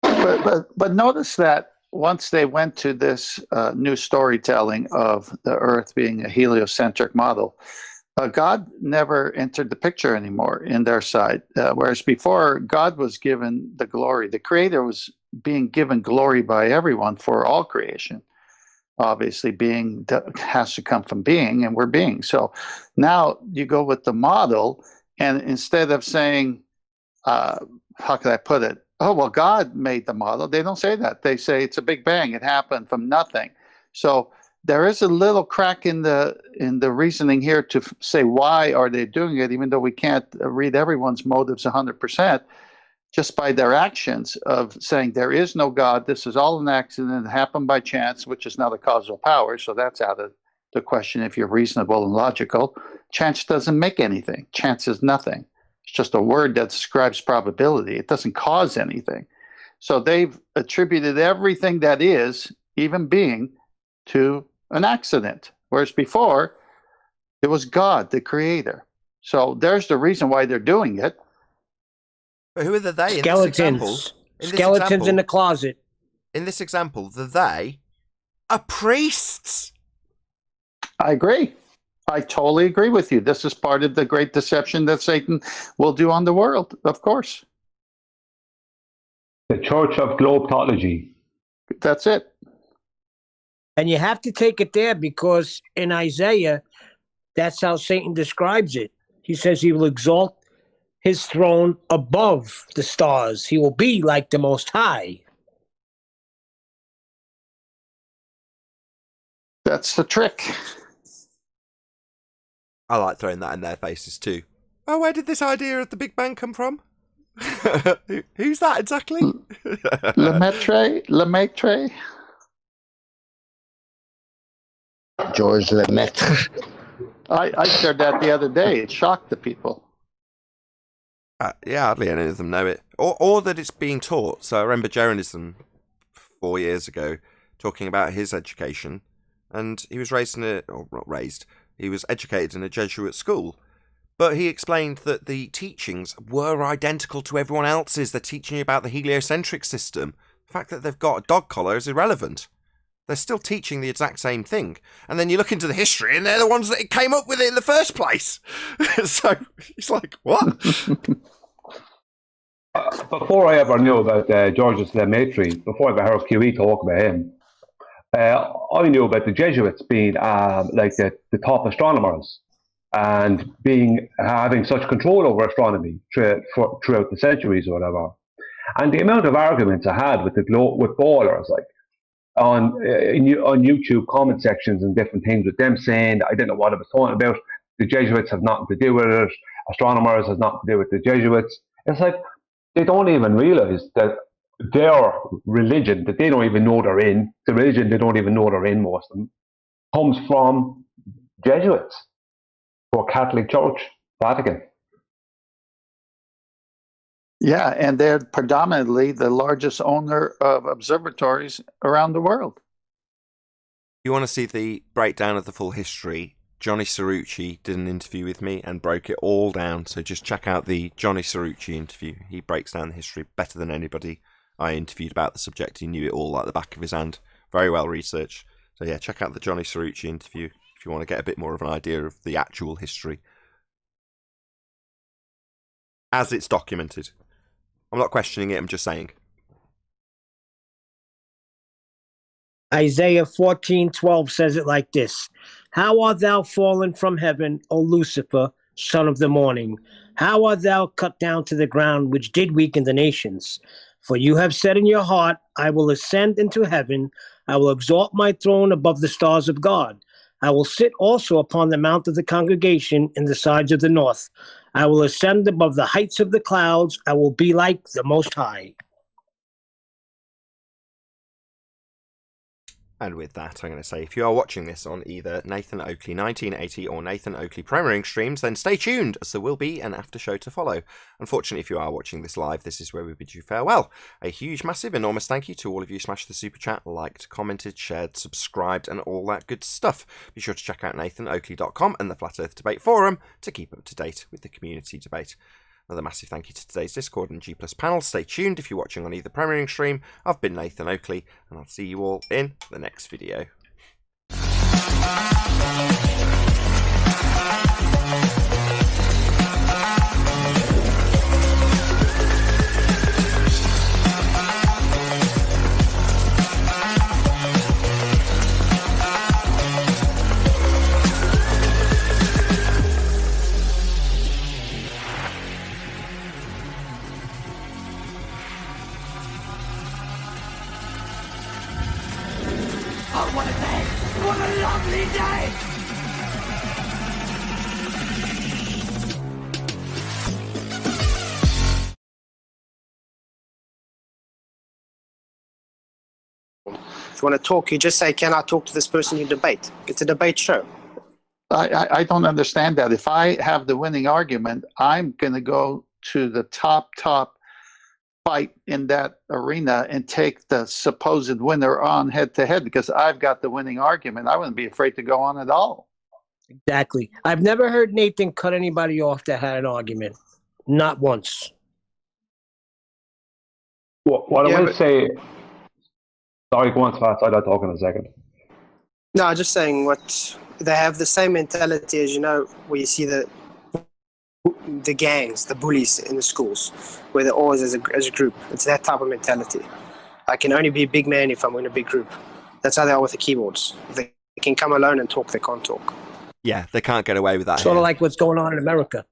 But notice that once they went to this new storytelling of the Earth being a heliocentric model, God never entered the picture anymore in their side. Whereas before, God was given the glory. The Creator was being given glory by everyone for all creation. Obviously, being has to come from being, and we're being. So now you go with the model, and instead of saying, how can I put it? Oh, well, God made the model. They don't say that. They say it's a big bang. It happened from nothing. So there is a little crack in the reasoning here to say why are they doing it, even though we can't read everyone's motives 100%, just by their actions of saying there is no God, this is all an accident, it happened by chance, which is not a causal power, so that's out of the question if you're reasonable and logical. Chance doesn't make anything. Chance is nothing. It's just a word that describes probability. It doesn't cause anything. So they've attributed everything that is, even being, to an accident, whereas before it was God, the Creator. So there's the reason why they're doing it. But who are the they? Skeletons. In the closet. In this example, the they are priests. I agree. I totally agree with you. This is part of the great deception that Satan will do on the world, of course. The Church of Globology. That's it. And you have to take it there because in Isaiah, that's how Satan describes it. He says he will exalt his throne above the stars. He will be like the Most High. That's the trick. I like throwing that in their faces too. Oh, where did this idea of the Big Bang come from? Who's that exactly? Lemaitre? George Lemaitre. I shared that the other day. It shocked the people. Yeah, hardly any of them know it. Or that it's being taught. So I remember Jeranism 4 years ago talking about his education. And he was raised in He was educated in a Jesuit school. But he explained that the teachings were identical to everyone else's. They're teaching you about the heliocentric system. The fact that they've got a dog collar is irrelevant. They're still teaching the exact same thing. And then you look into the history and they're the ones that came up with it in the first place. So it's like, what? Before I ever knew about Georges Lemaitre, before I ever heard QE talk about him, I knew about the Jesuits being like the top astronomers and having such control over astronomy throughout the centuries or whatever. And the amount of arguments I had with ballers, like on YouTube comment sections and different things, with them saying I didn't know what I was talking about. The Jesuits have nothing to do with it. Astronomers has nothing to do with the Jesuits. It's like they don't even realize that their religion, that they don't even know they're in, the religion they don't even know they're in, most of them, comes from Jesuits or Catholic Church, Vatican. Yeah, and they're predominantly the largest owner of observatories around the world. You want to see the breakdown of the full history? Johnny Cerrucci did an interview with me and broke it all down. So just check out the Johnny Cerrucci interview. He breaks down the history better than anybody I interviewed about the subject. He knew it all like the back of his hand. Very well researched. So yeah, check out the Johnny Cerrucci interview if you want to get a bit more of an idea of the actual history as it's documented. I'm not questioning it, I'm just saying. Isaiah 14:12 says it like this: How art thou fallen from heaven, O Lucifer, son of the morning? How art thou cut down to the ground, which did weaken the nations? For you have said in your heart, I will ascend into heaven, I will exalt my throne above the stars of God. I will sit also upon the mount of the congregation in the sides of the north. I will ascend above the heights of the clouds. I will be like the Most High. And with that, I'm going to say, if you are watching this on either Nathan Oakley 1980 or Nathan Oakley Premiering streams, then stay tuned, as there will be an after show to follow. Unfortunately, if you are watching this live, this is where we bid you farewell. A huge, massive, enormous thank you to all of you who smashed the super chat, liked, commented, shared, subscribed, and all that good stuff. Be sure to check out nathanoakley.com and the Flat Earth Debate Forum to keep up to date with the community debate. Another massive thank you to today's Discord and G+ panel. Stay tuned if you're watching on either premiering stream. I've been Nathan Oakley, and I'll see you all in the next video. What a lovely day! If you want to talk, you just say, can I talk to this person you debate? It's a debate show. I don't understand that. If I have the winning argument, I'm going to go to the top fight in that arena and take the supposed winner on head-to-head because I've got the winning argument. I wouldn't be afraid to go on at all. Exactly. I've never heard Nathan cut anybody off that had an argument. Not once. What I will say... Sorry, go on, Fats. I'll talk in a second. No, just saying what... They have the same mentality as, where you see the gangs, the bullies in the schools, where they're always as a group. It's that type of mentality. I can only be a big man if I'm in a big group. That's how they are with the keyboards. They can come alone and talk, they can't talk. Yeah, they can't get away with that. Sort of like what's going on in America.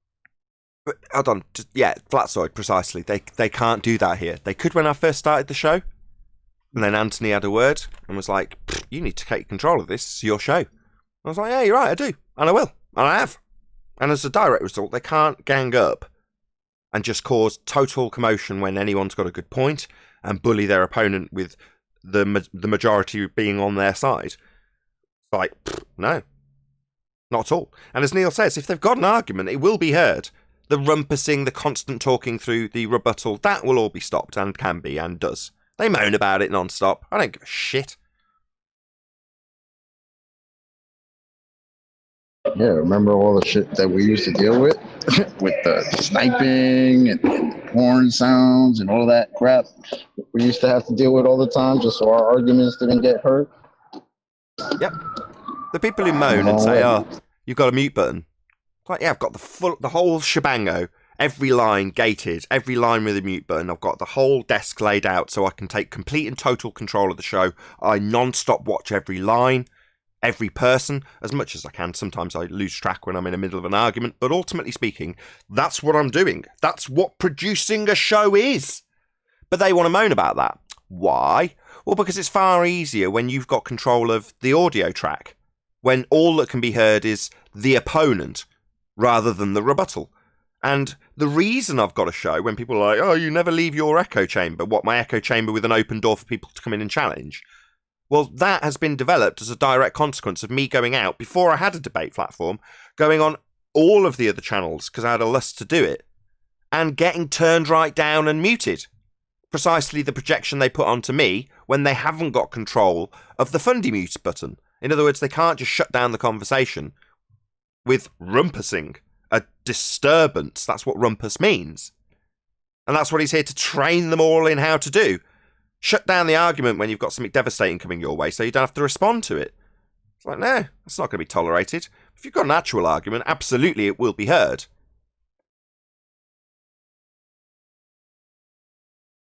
But, hold on. Flatsoid, precisely. They can't do that here. They could when I first started the show. And then Anthony had a word and was like, you need to take control of this. It's your show. I was like, yeah, you're right, I do. And I will. And I have. And as a direct result, they can't gang up and just cause total commotion when anyone's got a good point and bully their opponent with the majority being on their side. It's like, no. Not at all. And as Neil says, if they've got an argument, it will be heard. The rumpusing, the constant talking through, the rebuttal, that will all be stopped and can be and does. They moan about it non-stop. I don't give a shit. Yeah, remember all the shit that we used to deal with? With the sniping and porn sounds and all that crap we used to have to deal with all the time just so our arguments didn't get hurt? Yep. The people who moan and say, "Oh, you've got a mute button." Like, yeah, I've got the whole shebango. Every line gated, every line with a mute button. I've got the whole desk laid out so I can take complete and total control of the show. I non-stop watch every line, every person, as much as I can. Sometimes I lose track when I'm in the middle of an argument, but ultimately speaking, that's what I'm doing. That's what producing a show is. But they want to moan about that. Why? Well, because it's far easier when you've got control of the audio track, when all that can be heard is the opponent rather than the rebuttal. And the reason I've got a show, when people are like, "Oh, you never leave your echo chamber." What, my echo chamber with an open door for people to come in and challenge? Well, that has been developed as a direct consequence of me going out, before I had a debate platform, going on all of the other channels, because I had a lust to do it, and getting turned right down and muted. Precisely the projection they put onto me when they haven't got control of the fundy mute button. In other words, they can't just shut down the conversation with rumpusing. A disturbance. That's what rumpus means. And that's what he's here to train them all in how to do. Shut down the argument when you've got something devastating coming your way so you don't have to respond to it. It's like, no, that's not going to be tolerated. If you've got an actual argument, absolutely it will be heard.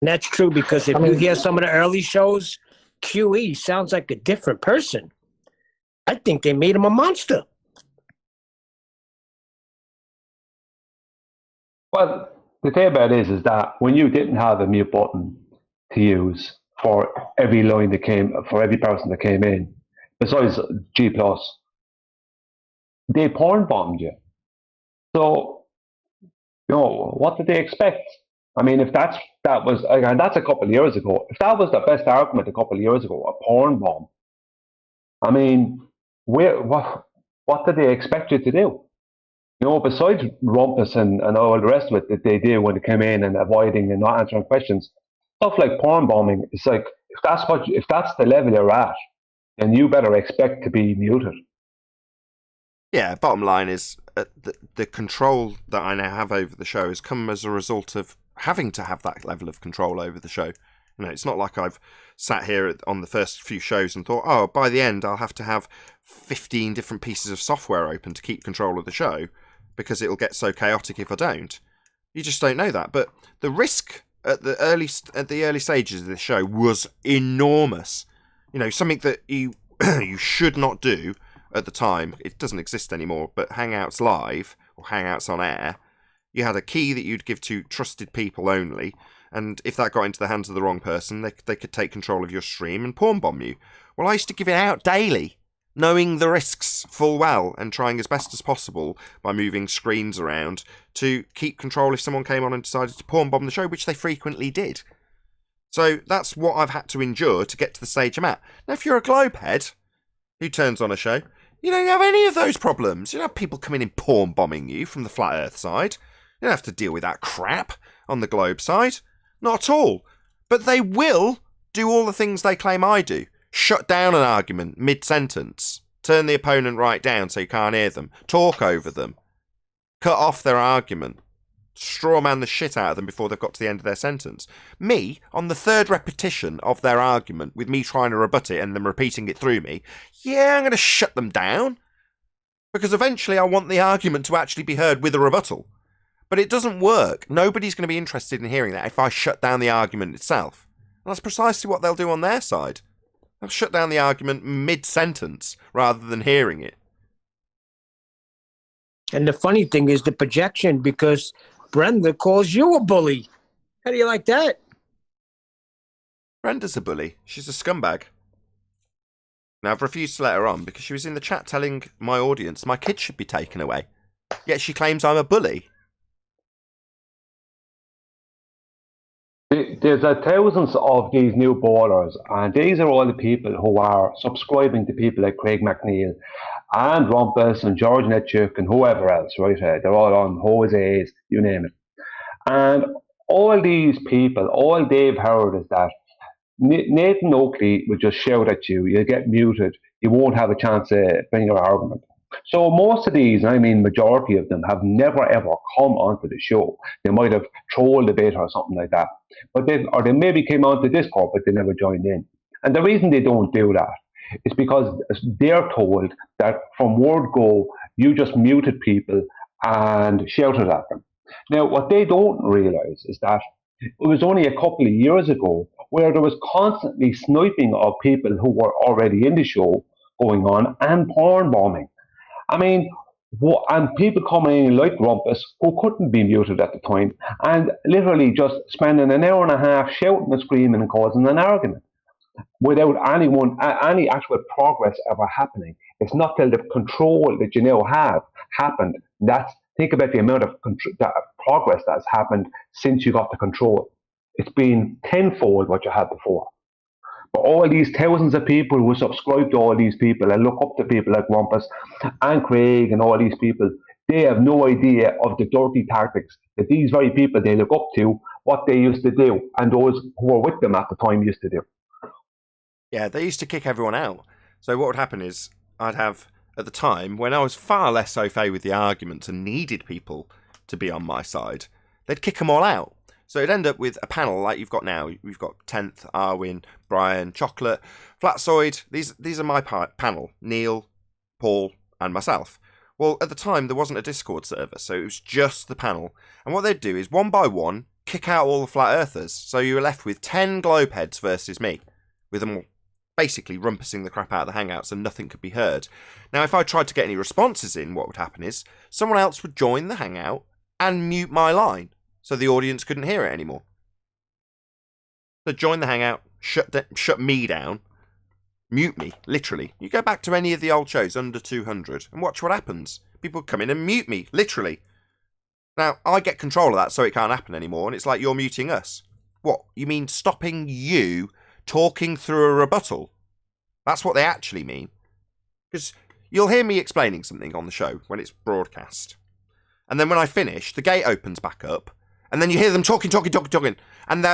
And that's true, because if you hear some of the early shows, QE sounds like a different person. I think they made him a monster. Well, the thing about it is that when you didn't have a mute button to use for every line that came, for every person that came in, besides G+, they porn bombed you. So, you know, what did they expect? I mean, if that was, and that's a couple of years ago, if that was the best argument a couple of years ago, a porn bomb, I mean, what did they expect you to do? You know, besides rumpus and all the rest of it that they do when they come in and avoiding and not answering questions, stuff like porn bombing, it's like, if that's the level you're at, then you better expect to be muted. Yeah, bottom line is the control that I now have over the show has come as a result of having to have that level of control over the show. You know, it's not like I've sat here on the first few shows and thought, oh, by the end I'll have to have 15 different pieces of software open to keep control of the show, because it'll get so chaotic if I don't. You just don't know that. But the risk at the early stages of this show was enormous. You know, something that you you should not do at the time. It doesn't exist anymore, but Hangouts Live or Hangouts on Air, you had a key that you'd give to trusted people only, and if that got into the hands of the wrong person, they could take control of your stream and porn bomb you. Well, I used to give it out daily, knowing the risks full well and trying as best as possible by moving screens around to keep control if someone came on and decided to porn bomb the show, which they frequently did. So that's what I've had to endure to get to the stage I'm at. Now, if you're a globehead who turns on a show, you don't have any of those problems. You don't have people coming in porn bombing you from the flat earth side. You don't have to deal with that crap on the globe side. Not at all. But they will do all the things they claim I do. Shut down an argument mid-sentence. Turn the opponent right down so you can't hear them. Talk over them. Cut off their argument. Strawman the shit out of them before they've got to the end of their sentence. Me, on the third repetition of their argument, with me trying to rebut it and them repeating it through me, yeah, I'm going to shut them down. Because eventually I want the argument to actually be heard with a rebuttal. But it doesn't work. Nobody's going to be interested in hearing that if I shut down the argument itself. And that's precisely what they'll do on their side. They'll shut down the argument mid-sentence rather than hearing it. And the funny thing is the projection, because Brenda calls you a bully. How do you like that? Brenda's a bully. She's a scumbag. Now, I've refused to let her on because she was in the chat telling my audience my kids should be taken away. Yet she claims I'm a bully. There's thousands of these new ballers, and these are all the people who are subscribing to people like Craig McNeil and Rumpus and George Netchuk and whoever else, right? They're all on Jose's, you name it. And all these people, all they've heard is that Nathan Oakley will just shout at you, you'll get muted, you won't have a chance to bring your argument. So most of these, I mean majority of them, have never ever come onto the show. They might have trolled a bit or something like that, but they maybe came onto Discord, but they never joined in. And the reason they don't do that is because they're told that from word go, you just muted people and shouted at them. Now, what they don't realize is that it was only a couple of years ago where there was constantly sniping of people who were already in the show going on and porn bombing. I mean, and people coming in like Rumpus who couldn't be muted at the time and literally just spending an hour and a half shouting and screaming and causing an argument without any actual progress ever happening. It's not till the control that you now have happened. Think about the amount of progress that's happened since you got the control. It's been tenfold what you had before. But all these thousands of people who subscribe to all these people and look up to people like Rumpus and Craig and all these people, they have no idea of the dirty tactics that these very people they look up to, what they used to do, and those who were with them at the time used to do. Yeah, they used to kick everyone out. So what would happen is I'd have, at the time, when I was far less au fait with the arguments and needed people to be on my side, they'd kick them all out. So it'd end up with a panel like you've got now. We've got 10th, Arwin, Brian, Chocolate, Flatsoid. These are my panel. Neil, Paul, and myself. Well, at the time, there wasn't a Discord server, so it was just the panel. And what they'd do is, one by one, kick out all the Flat Earthers. So you were left with 10 Globeheads versus me, with them all basically rumpusing the crap out of the Hangouts and nothing could be heard. Now, if I tried to get any responses in, what would happen is someone else would join the Hangout and mute my line, so the audience couldn't hear it anymore. So join the Hangout, shut me down, mute me, literally. You go back to any of the old shows under 200 and watch what happens. People come in and mute me, literally. Now, I get control of that so it can't happen anymore, and it's like you're muting us. What, you mean stopping you talking through a rebuttal? That's what they actually mean. Because you'll hear me explaining something on the show when it's broadcast. And then when I finish, the gate opens back up, and then you hear them talking. And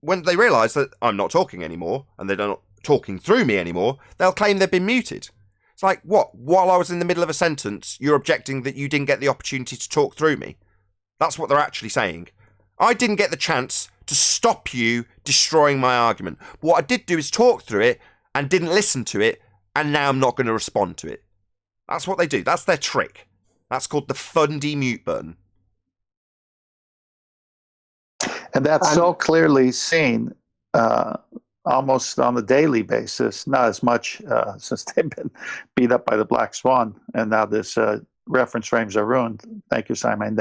when they realise that I'm not talking anymore, and they're not talking through me anymore, they'll claim they've been muted. It's like, what? While I was in the middle of a sentence, you're objecting that you didn't get the opportunity to talk through me? That's what they're actually saying. I didn't get the chance to stop you destroying my argument. What I did do is talk through it and didn't listen to it, and now I'm not going to respond to it. That's what they do. That's their trick. That's called the Fundy mute button. And that's so clearly seen almost on a daily basis, not as much since they've been beat up by the Black Swan, and now this reference frames are ruined. Thank you, Simon.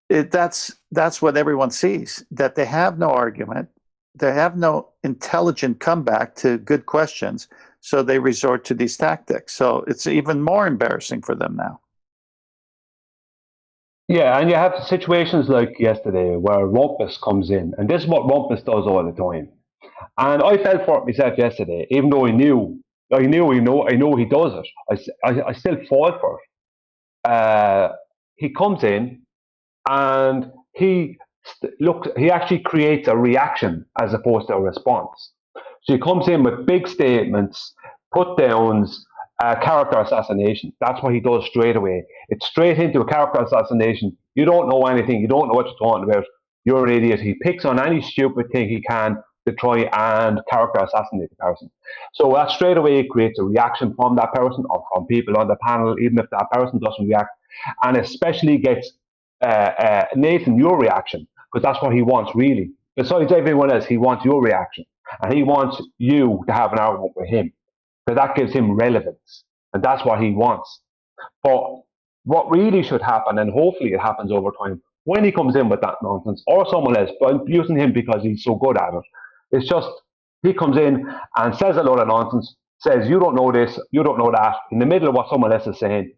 That's what everyone sees, that they have no argument, they have no intelligent comeback to good questions, so they resort to these tactics. So it's even more embarrassing for them now. Yeah, and you have situations like yesterday where Rumpus comes in, and this is what Rumpus does all the time. And I fell for it myself yesterday, even though I know he does it. I still fall for it. He comes in, and he actually creates a reaction as opposed to a response. So he comes in with big statements, put downs, character assassination. That's what he does straight away. It's straight into a character assassination. You don't know anything. You don't know what you're talking about. You're an idiot. He picks on any stupid thing he can to try and character assassinate the person. So that straight away creates a reaction from that person or from people on the panel, even if that person doesn't react, and especially gets Nathan, your reaction, because that's what he wants, really. Besides everyone else, he wants your reaction, and he wants you to have an argument with him, because that gives him relevance, and that's what he wants. But what really should happen, and hopefully it happens over time, when he comes in with that nonsense, or someone else, but I'm using him because he's so good at it, it's just he comes in and says a lot of nonsense, says you don't know this, you don't know that, in the middle of what someone else is saying,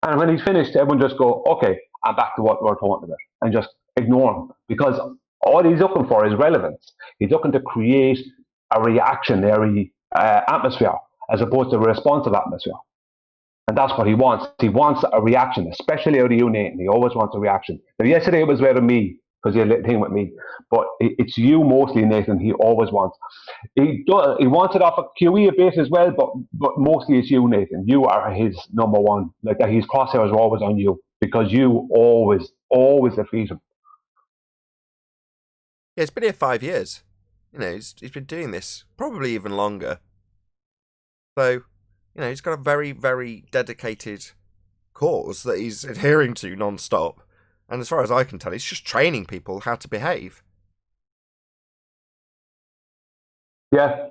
and when he's finished, everyone just go, okay, I'm back to what we're talking about, and just ignore him, because all he's looking for is relevance. He's looking to create a reactionary atmosphere as opposed to a responsive atmosphere. And that's what he wants. He wants a reaction, especially out of you, Nathan. He always wants a reaction. Now, yesterday it was out of me, because he had a little thing with me. But it's you mostly, Nathan. He always wants. He wants it off of QE a bit as well, but mostly it's you, Nathan. You are his number one. Like that, his crosshairs are always on you because you always defeat him. Yeah, it's been here 5 years. You know, he's been doing this probably even longer. So, you know, he's got a very, very dedicated cause that he's adhering to non-stop. And as far as I can tell, he's just training people how to behave. Yeah.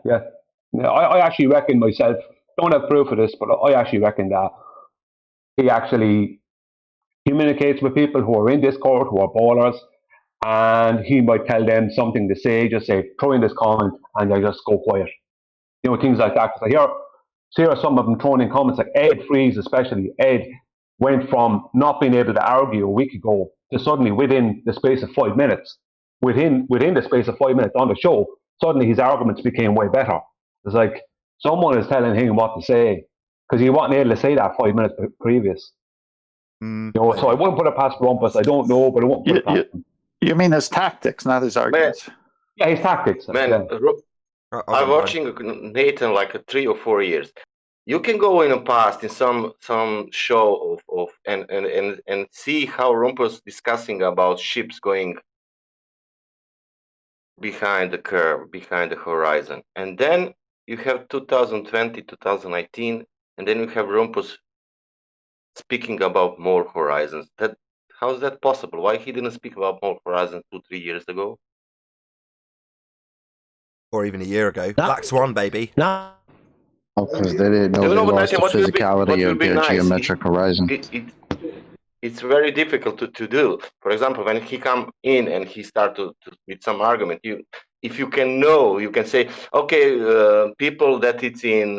I actually reckon myself, don't have proof of this, but I actually reckon that he actually communicates with people who are in Discord, who are ballers, and he might tell them something to say, just say, throw in this comment, and they just go quiet. You know, things like that. Because I hear some of them throwing in comments, like Ed Freeze especially. Ed went from not being able to argue a week ago to suddenly within the space of 5 minutes, within the space of 5 minutes on the show, suddenly his arguments became way better. It's like someone is telling him what to say because he wasn't able to say that 5 minutes previous. You know, so I wouldn't put it past Rumpus. I don't know, but I won't put it past him. You mean his tactics, not his arguments? Yeah, his tactics. Man, yeah. I'm watching Nathan like 3 or 4 years. You can go in the past in some show of and see how Rumpus discussing about ships going behind the curve, behind the horizon, and then you have 2020, 2019, and then you have Rumpus speaking about more horizons. How is that possible? Why he didn't speak about more horizons 2-3 years ago? Or even a year ago. Black Swan, baby. No. Because they didn't know they lost the physicality of their geometric horizon. It's very difficult to do. For example, when he come in and he start to with some argument, if you can know, you can say, okay, people that it's in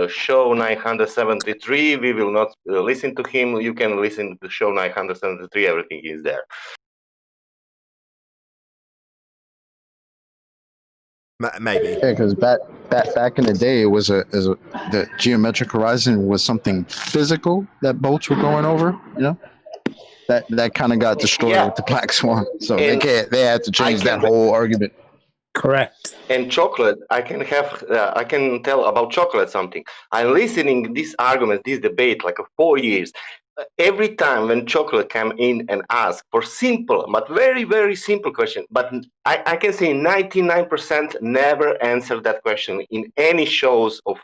show 973, we will not listen to him. You can listen to show 973. Everything is there. Maybe. Yeah, because back in the day, it was the geometric horizon was something physical that boats were going over. You know, that kind of got destroyed with the Black Swan. So they had to change that whole argument. Correct. And chocolate, I can tell about chocolate something. I'm listening this argument, this debate, like 4 years. Every time when chocolate come in and ask for simple, but very, very simple question, but I can say 99% never answer that question in any shows of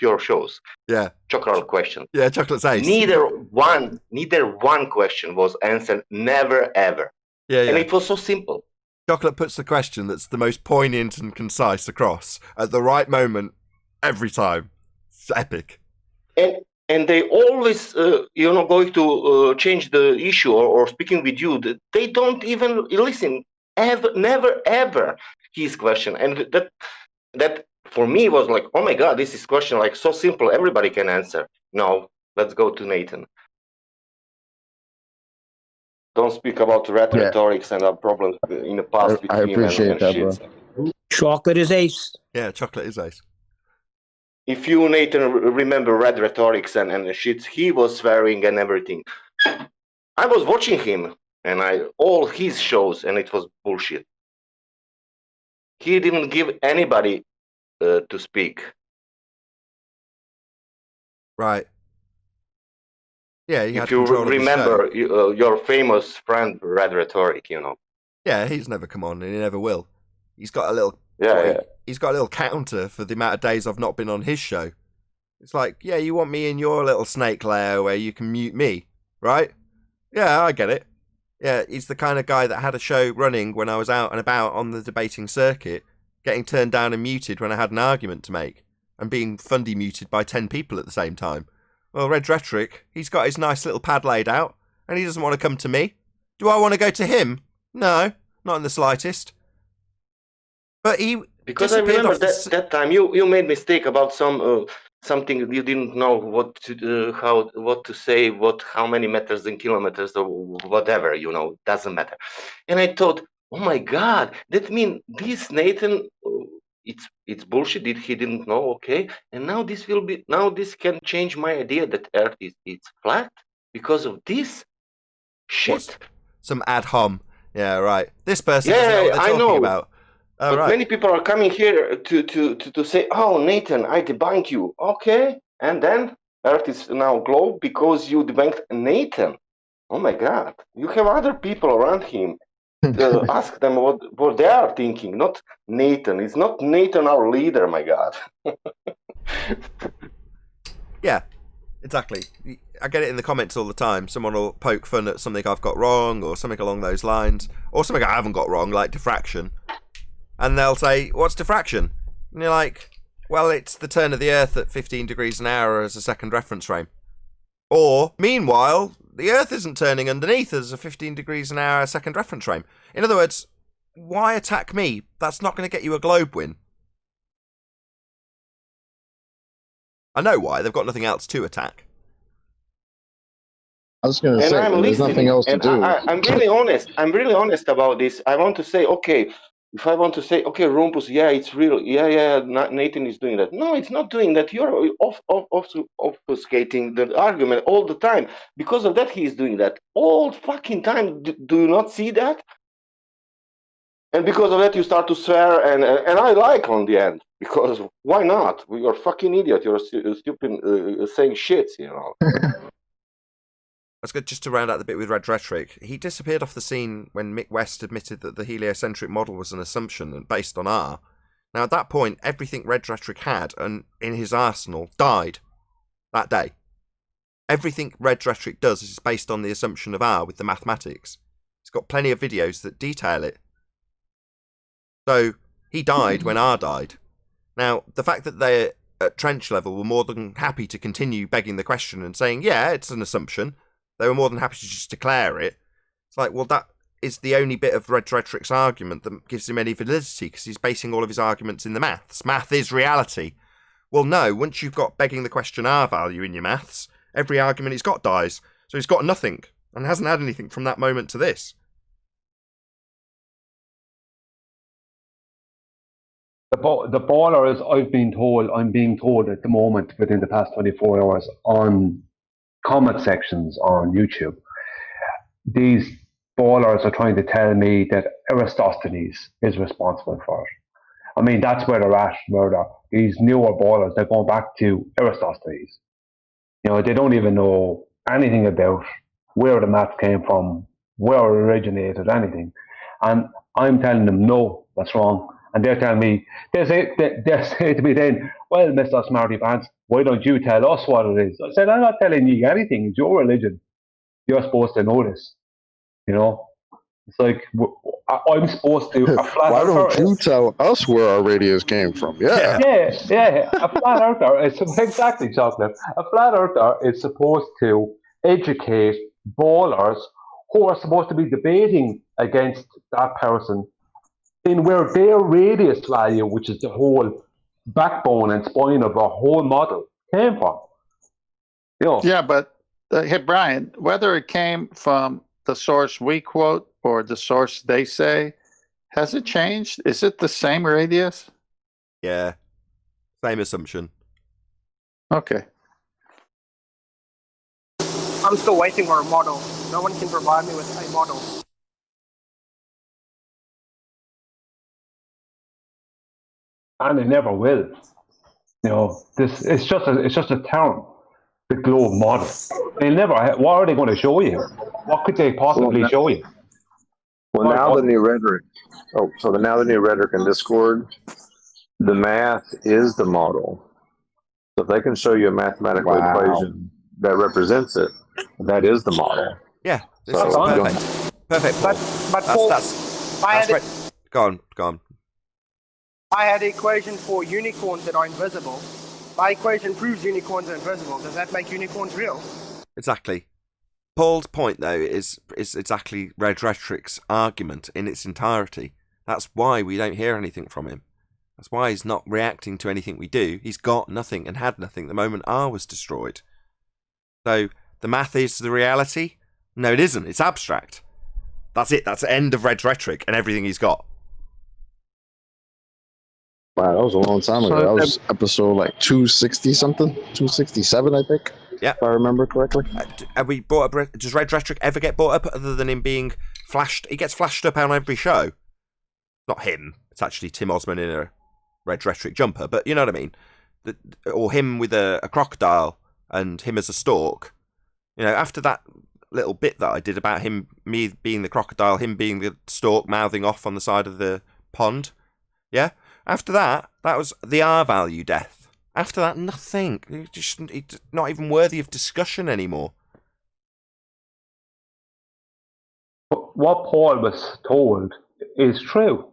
your shows. Yeah. Chocolate question. Yeah, chocolate's ace. Neither one question was answered, never ever. Yeah. And it was so simple. Chocolate puts the question that's the most poignant and concise across at the right moment every time. It's epic. And they always, going to change the issue or speaking with you. They don't even listen, never, ever, his question. And that for me was like, oh my God, this is question like so simple, everybody can answer. No, let's go to Nathan. Don't speak about rhetorics and problems in the past. I appreciate that, bro. Chocolate is ace. Yeah, chocolate is ace. If you, Nathan, remember red rhetorics and shit, he was swearing and everything. I was watching him and all his shows, and it was bullshit. He didn't give anybody to speak. Right. Yeah, if you remember your famous friend Red Rhetoric, Yeah, he's never come on, and he never will. He's got a little. He's got a little counter for the amount of days I've not been on his show. It's like, yeah, you want me in your little snake lair where you can mute me, right? Yeah, I get it. Yeah, he's the kind of guy that had a show running when I was out and about on the debating circuit, getting turned down and muted when I had an argument to make, and being fundy muted by 10 people at the same time. Well, Red Rhetoric, he's got his nice little pad laid out, and he doesn't want to come to me. Do I want to go to him? No, not in the slightest. But because I remember that time you made mistake about something you didn't know what to say, how many meters and kilometers or whatever, doesn't matter. And I thought, oh my God, that means this Nathan, it's bullshit. He didn't know, okay? And now this can change my idea that Earth is flat because of this shit. Some ad hom. Yeah, right. This person Yeah, doesn't know what they're I talking know. about. Oh, But right. many people are coming here to say, "Oh, Nathan, I debunked you." Okay, and then Earth is now globe because you debunked Nathan. Oh my God! You have other people around him. Ask them what they are thinking, not Nathan. It's not Nathan our leader. My God. Yeah, exactly. I get it in the comments all the time. Someone will poke fun at something I've got wrong, or something along those lines, or something I haven't got wrong, like diffraction. And they'll say, "What's diffraction?" And you're like, "Well, it's the turn of the Earth at 15 degrees an hour as a second reference frame." Or, meanwhile, the Earth isn't turning underneath as a 15 degrees an hour second reference frame. In other words, why attack me? That's not going to get you a globe win. I know why. They've got nothing else to attack. I was going to And say, I'm there's nothing listening, else to and do. I'm really honest. I'm really honest about this. I want to say, okay, if I want to say, okay, Rumpus, yeah, it's real. Yeah, Nathan is doing that. No, it's not doing that. You're obfuscating the argument all the time. Because of that, he's doing that all fucking time. Do you not see that? And because of that, you start to swear, and I like on the end, because why not? You're a fucking idiot. You're stupid saying shit, you know. That's good. Just to round out the bit with Red Rhetoric, he disappeared off the scene when Mick West admitted that the heliocentric model was an assumption and based on R. Now, at that point, everything Red Rhetoric had and in his arsenal died that day. Everything Red Rhetoric does is based on the assumption of R with the mathematics. He's got plenty of videos that detail it. So, he died when R died. Now, the fact that they at trench level were more than happy to continue begging the question and saying, yeah, it's an assumption. They were more than happy to just declare it. It's like, well, that is the only bit of Red Rhetoric's argument that gives him any validity, because he's basing all of his arguments in the maths. Math is reality. Well, no, once you've got begging the question R value in your maths, every argument he's got dies. So he's got nothing, and hasn't had anything from that moment to this. The baller is, I'm being told at the moment within the past 24 hours on comment sections on YouTube, these ballers are trying to tell me that Aristophanes is responsible for it. I mean, that's where they're at, these newer ballers, they're going back to Aristophanes. You know, they don't even know anything about where the math came from, where it originated, anything. And I'm telling them, no, that's wrong. And they're telling me, they say to me then, well, Mr. Smarty Pants, why don't you tell us what it is? I said, I'm not telling you anything. It's your religion. You're supposed to know this. You know? It's like, I'm supposed to... Why don't you tell us where our radios came from? Yeah. Yeah. A flat earther is... Exactly, Chocolate. A flat earther is supposed to educate ballers who are supposed to be debating against that person in where their radius value, which is the whole backbone and spine of our whole model, came from. You know. Yeah, but hey, Brian, whether it came from the source we quote or the source they say, has it changed? Is it the same radius? Yeah, same assumption. Okay. I'm still waiting for a model. No one can provide me with a model. And they never will. You know, it's just a term, the globe model. They never. What are they going to show you? What could they possibly show you? Well, now the new rhetoric. Now the new rhetoric in Discord, the math is the model. So if they can show you a mathematical equation that represents it, that is the model. Yeah, this So, is perfect. Perfect. But Paul, Go on. I had an equation for unicorns that are invisible. My equation proves unicorns are invisible. Does that make unicorns real? Exactly. Paul's point, though, is exactly Red Rhetoric's argument in its entirety. That's why we don't hear anything from him. That's why he's not reacting to anything we do. He's got nothing and had nothing the moment R was destroyed. So, the math is the reality? No, it isn't. It's abstract. That's it. That's the end of Red Rhetoric and everything he's got. Wow, that was a long time ago. That was episode like 260 something, 267, I think. Yeah, if I remember correctly. Have we brought up? Does Red Rhetoric ever get brought up other than him being flashed. He gets flashed up on every show. Not him. It's actually Tim Osman in a red rhetoric jumper. But you know what I mean. Or him with a crocodile and him as a stork. You know, after that little bit that I did about me being the crocodile, him being the stork, mouthing off on the side of the pond. Yeah. After that was the R value death. After that, nothing. It's not even worthy of discussion anymore. What Paul was told is true.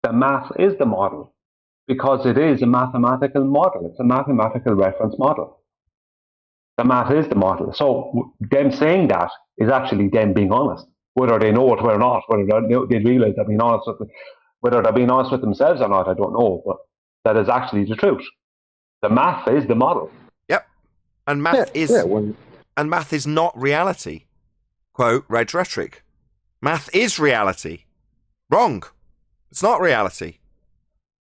The math is the model because it is a mathematical model. It's a mathematical reference model. The math is the model. So them saying that is actually them being honest. Whether they know it or not, whether they realise they're being honest with it, whether they're being honest with themselves or not, I don't know. But that is actually the truth. The math is the model. Yep. And math and math is not reality. Quote, red rhetoric. Math is reality. Wrong. It's not reality.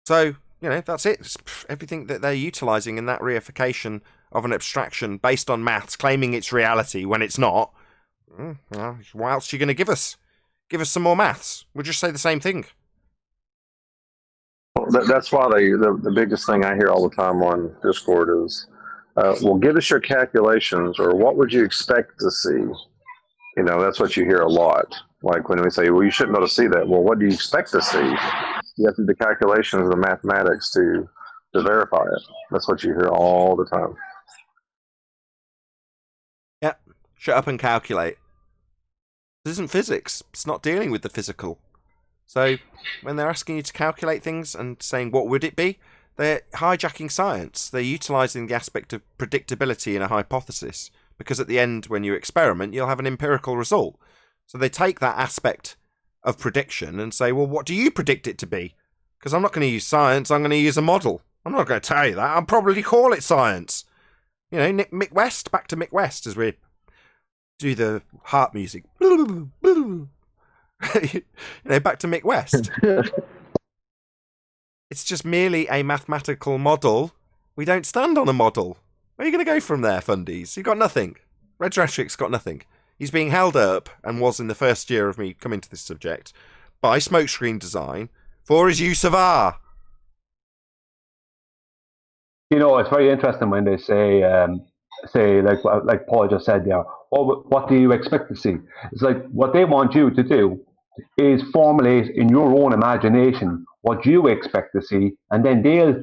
So, you know, that's it. It's everything that they're utilising in that reification of an abstraction based on maths, claiming it's reality when it's not. Well, what else are you going to give us? Give us some more maths. We'll just say the same thing. That's why the biggest thing I hear all the time on Discord is, well, give us your calculations, or what would you expect to see? You know, that's what you hear a lot. Like when we say, well, you shouldn't be able to see that. Well, what do you expect to see? You have to do the calculations of the mathematics to verify it. That's what you hear all the time. Yeah, shut up and calculate. This isn't physics. It's not dealing with the physical. So when they're asking you to calculate things and saying, what would it be? They're hijacking science. They're utilising the aspect of predictability in a hypothesis. Because at the end, when you experiment, you'll have an empirical result. So they take that aspect of prediction and say, well, what do you predict it to be? Because I'm not going to use science, I'm going to use a model. I'm not going to tell you that. I'll probably call it science. You know, Mick West, back to Mick West as we do the harp music. You know, back to Mick West. It's just merely a mathematical model. We don't stand on a model. Where are you going to go from there, fundies? You've got nothing. Red Rhetoric's got nothing. He's being held up, and was in the first year of me coming to this subject, by Smokescreen Design for his use of R. You know, it's very interesting when they say like Paul just said there, what do you expect to see? It's like what they want you to do is formulate in your own imagination what you expect to see, and then they'll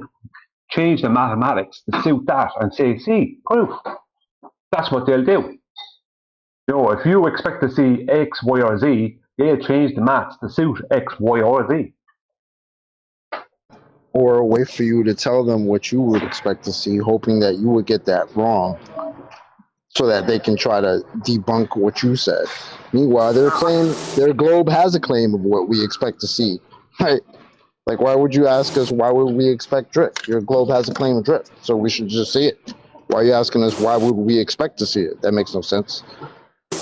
change the mathematics to suit that and say, see, proof. That's what they'll do. You know, if you expect to see X, Y, or Z, they'll change the maths to suit X, Y, or Z. Or wait for you to tell them what you would expect to see, hoping that you would get that wrong, so that they can try to debunk what you said. Meanwhile, their globe has a claim of what we expect to see. Right? Like, why would you ask us, why would we expect drift? Your globe has a claim of drift, so we should just see it. Why are you asking us, why would we expect to see it? That makes no sense.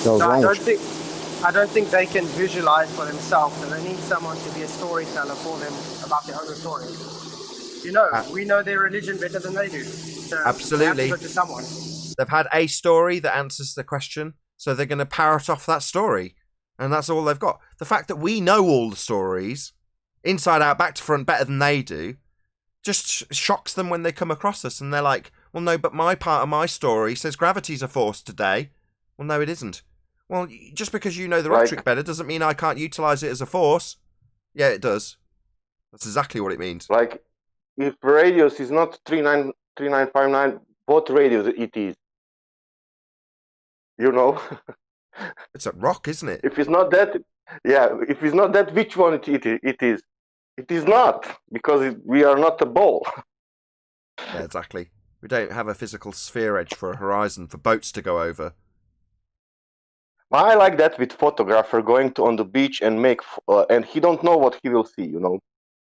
No, I don't think they can visualize for themselves, and they need someone to be a storyteller for them about their own story. You know, we know their religion better than they do. So absolutely. They have to go to someone. They've had a story that answers the question, so they're going to parrot off that story, and that's all they've got. The fact that we know all the stories, inside out, back to front, better than they do, just shocks them when they come across us, and they're like, well, no, but my part of my story says gravity's a force today. Well, no, it isn't. Well, just because you know the rhetoric better doesn't mean I can't utilise it as a force. Yeah, it does. That's exactly what it means. Like, if radius is not 3959, what radius it is? You know? It's a rock, isn't it? If it's not that, yeah, if it's not that, which one it is? It is not, because we are not a ball. Yeah, exactly. We don't have a physical sphere edge for a horizon for boats to go over. I like that with photographer going on the beach and and he don't know what he will see, you know.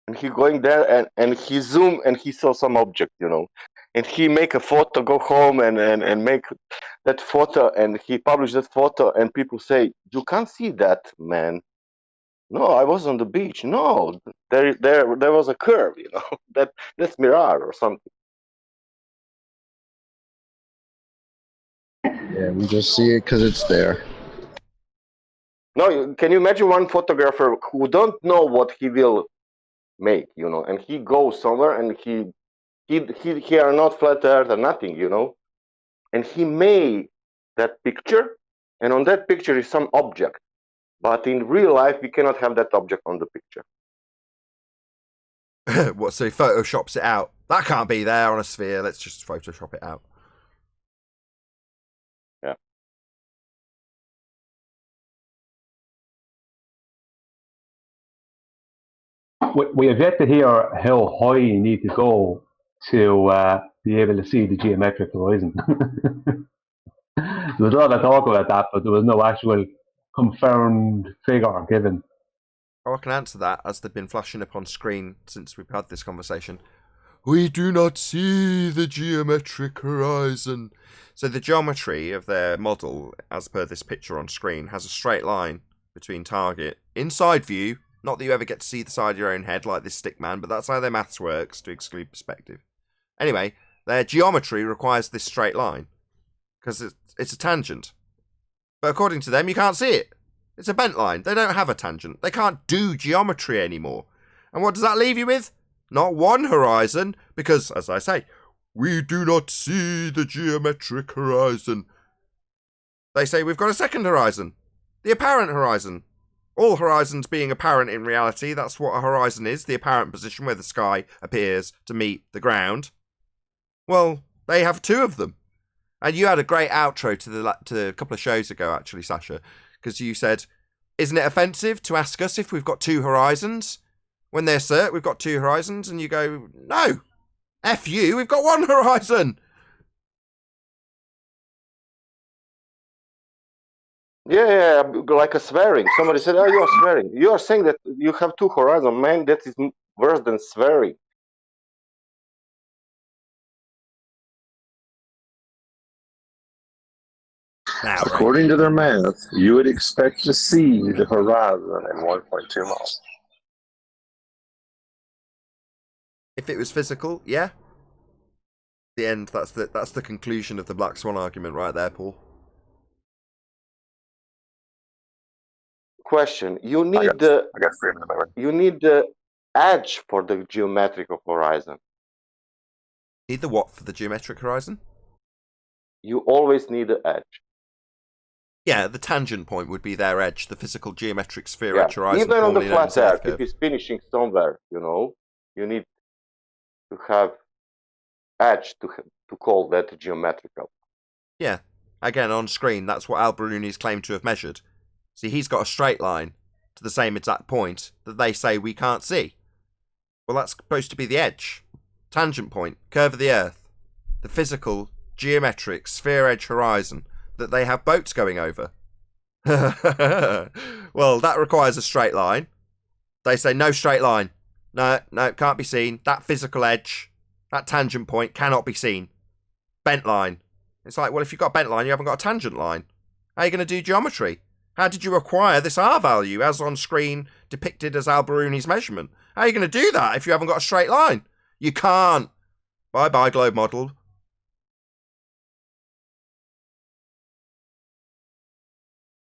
And he going there and he zoom and he saw some object, you know. And he make a photo, go home and make that photo, and he publish that photo, and people say, you can't see that, man. No, I was on the beach. No, there was a curve, you know. That's mirage or something. Yeah, we just see it because it's there. No, can you imagine one photographer who don't know what he will make, you know, and he goes somewhere and he are not flat earth or nothing, you know, and he made that picture, and on that picture is some object, but in real life we cannot have that object on the picture. What, so he photoshops it out? That can't be there on a sphere. Let's just Photoshop it out. Yeah. We have yet to hear how high you need to go to be able to see the geometric horizon. There was a lot of talk about that, but there was no actual confirmed figure given. Oh, I can answer that, as they've been flashing up on screen since we've had this conversation. We do not see the geometric horizon. So the geometry of their model, as per this picture on screen, has a straight line between target. Inside view, not that you ever get to see the side of your own head like this stickman, but that's how their maths works, to exclude perspective. Anyway, their geometry requires this straight line, because it's a tangent. But according to them, you can't see it. It's a bent line. They don't have a tangent. They can't do geometry anymore. And what does that leave you with? Not one horizon, because, as I say, we do not see the geometric horizon. They say we've got a second horizon. The apparent horizon. All horizons being apparent in reality, that's what a horizon is, the apparent position where the sky appears to meet the ground. Well, they have two of them. And you had a great outro to a couple of shows ago, actually, Sasha, because you said, isn't it offensive to ask us if we've got two horizons? When they assert we've got two horizons, and you go, no, F you, we've got one horizon. Yeah, like a swearing. Somebody said, oh, you are swearing. You are saying that you have two horizons, man. That is worse than swearing. Now, according to their math, you would expect to see the horizon in 1.2 miles. If it was physical, yeah. The end. That's the conclusion of the Black Swan argument right there, Paul. Question: you need you need the edge for the geometrical horizon. Need the what for the geometric horizon? You always need the edge. Yeah, the tangent point would be their edge, the physical geometric sphere edge horizon. Even on the formerly known as flat Earth, curve. if it's finishing somewhere, you know, you need to have edge to call that geometrical. Yeah, again on screen, that's what Al-Biruni's claimed to have measured. See, he's got a straight line to the same exact point that they say we can't see. Well, that's supposed to be the edge, tangent point, curve of the Earth, the physical geometric sphere edge horizon that they have boats going over. Well, that requires a straight line. They say no straight line. No, can't be seen. That physical edge, that tangent point cannot be seen. Bent line. It's like, well, if you've got a bent line, you haven't got a tangent line. How are you going to do geometry? How did you acquire this R value as on screen depicted as Al-Biruni's measurement? How are you going to do that if you haven't got a straight line? You can't. Bye-bye, globe model.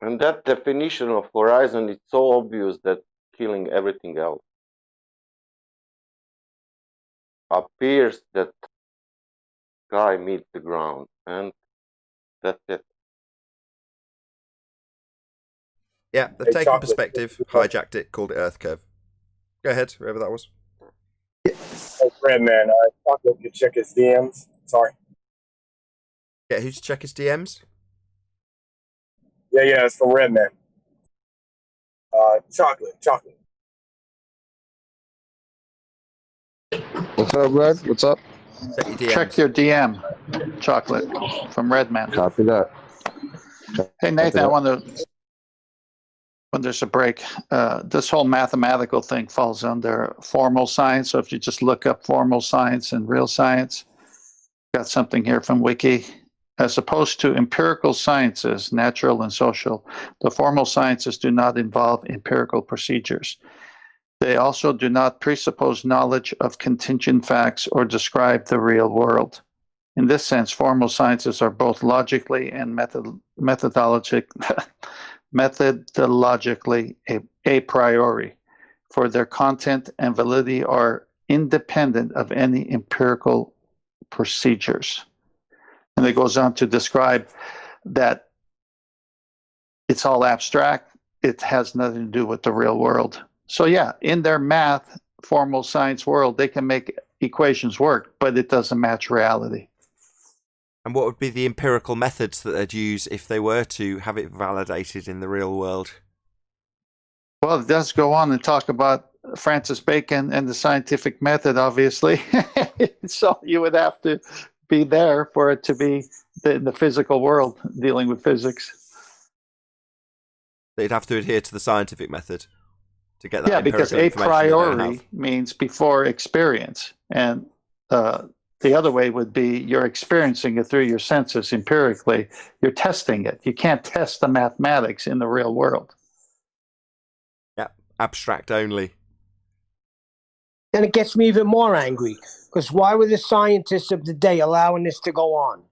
And that definition of horizon is so obvious that killing everything else. Appears that sky meets the ground, and that's it. Yeah, they've taken perspective, hijacked it, called it Earth curve. Go ahead, whoever that was. Hey, Redman, Chocolate could check his DMs. Sorry. Yeah, who's to check his DMs? Yeah, it's from Redman. Chocolate. What's up, Red? What's up? Check your DM, Chocolate, from Redman. Copy that. Hey, Nathan, I want to, when there's a break, this whole mathematical thing falls under formal science. So if you just look up formal science and real science, got something here from Wiki. As opposed to empirical sciences, natural and social, the formal sciences do not involve empirical procedures. They also do not presuppose knowledge of contingent facts or describe the real world. In this sense, formal sciences are both logically and methodologically methodologically a priori, for their content and validity are independent of any empirical procedures. And it goes on to describe that it's all abstract. It has nothing to do with the real world. So yeah, in their math, formal science world, they can make equations work, but it doesn't match reality. And what would be the empirical methods that they'd use if they were to have it validated in the real world? Well, it does go on and talk about Francis Bacon and the scientific method, obviously. So you would have to be there for it to be in the physical world, dealing with physics. They'd have to adhere to the scientific method to get that. Yeah, because a information priori means before experience. And the other way would be you're experiencing it through your senses empirically. You're testing it. You can't test the mathematics in the real world. Yeah, abstract only. And it gets me even more angry, because why were the scientists of the day allowing this to go on?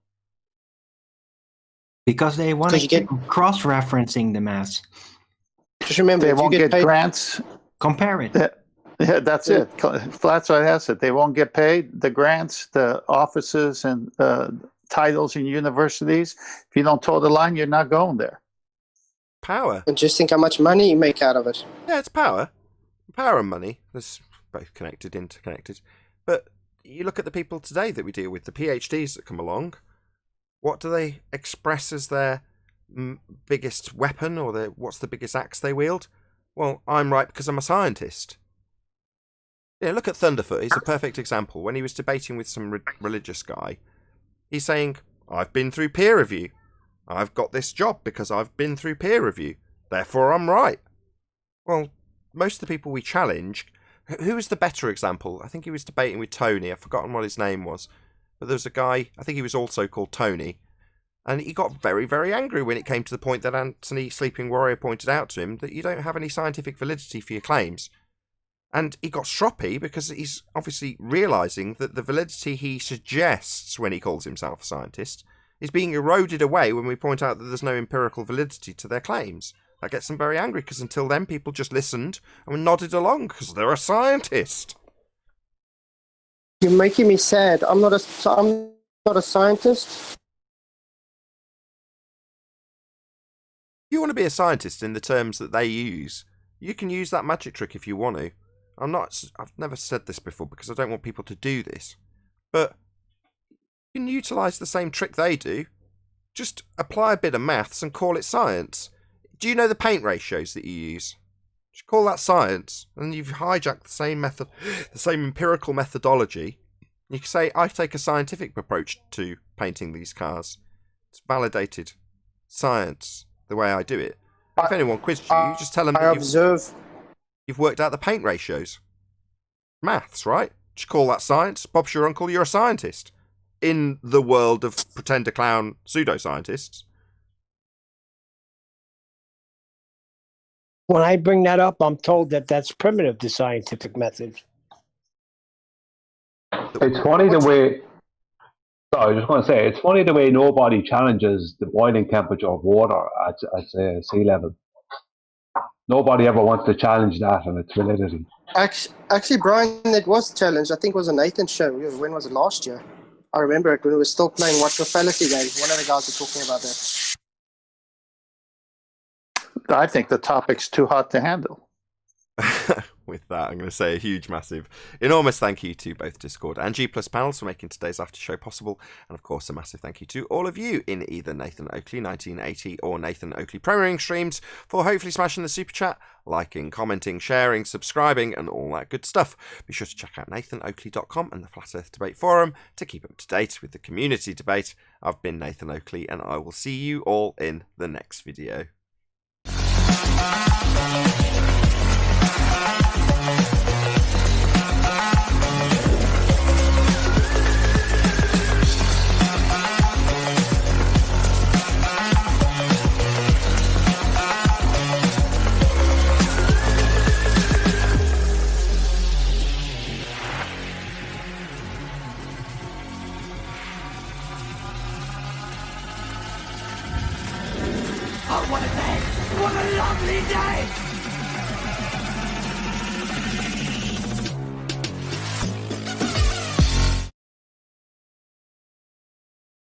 Because they want to keep cross-referencing the maths. Just remember, they if you won't get paid, grants. Compare it. Yeah, that's it. That's what has it. They won't get paid. The grants, the offices, and titles in universities. If you don't toe the line, you're not going there. Power. And just think how much money you make out of it. Yeah, it's power. Power and money. That's both connected, interconnected. But you look at the people today that we deal with, the PhDs that come along. What do they express as their biggest weapon, or what's the biggest axe they wield? Well, I'm right because I'm a scientist. Yeah, look at Thunderfoot. He's a perfect example. When he was debating with some religious guy, he's saying, I've been through peer review. I've got this job because I've been through peer review. Therefore, I'm right. Well, most of the people we challenge, who was the better example? I think he was debating with Tony. I've forgotten what his name was. But there was a guy, I think he was also called Tony. And he got very, very angry when it came to the point that Anthony Sleeping Warrior pointed out to him that you don't have any scientific validity for your claims. And he got stroppy because he's obviously realising that the validity he suggests when he calls himself a scientist is being eroded away when we point out that there's no empirical validity to their claims. That gets them very angry, because until then people just listened and nodded along because they're a scientist. You're making me sad. I'm not a scientist. You want to be a scientist in the terms that they use. You can use that magic trick if you want to. I've never said this before because I don't want people to do this. But you can utilise the same trick they do. Just apply a bit of maths and call it science. Do you know the paint ratios that you use? Just call that science, and you've hijacked the same method, the same empirical methodology. You can say, I take a scientific approach to painting these cars. It's validated science, the way I do it. If anyone quizzed you, just tell them that you've worked out the paint ratios. Maths, right? Just call that science. Bob's your uncle, you're a scientist. In the world of pretender clown pseudoscientists. When I bring that up, I'm told that that's primitive, the scientific method. It's funny the way... Sorry, I was just going to say, it's funny the way nobody challenges the boiling temperature of water at sea level. Nobody ever wants to challenge that and its validity. Actually, Brian, it was challenged. I think it was a Nathan show. When was it? Last year. I remember it when we were still playing What's Your Fallacy game. One of the guys were talking about that. I think the topic's too hot to handle. With that, I'm going to say a huge, massive, enormous thank you to both Discord and G Plus panels for making today's after show possible. And of course, a massive thank you to all of you in either Nathan Oakley 1980 or Nathan Oakley premiering streams for hopefully smashing the super chat, liking, commenting, sharing, subscribing, and all that good stuff. Be sure to check out nathanoakley.com and the Flat Earth Debate Forum to keep up to date with the community debate. I've been Nathan Oakley, and I will see you all in the next video.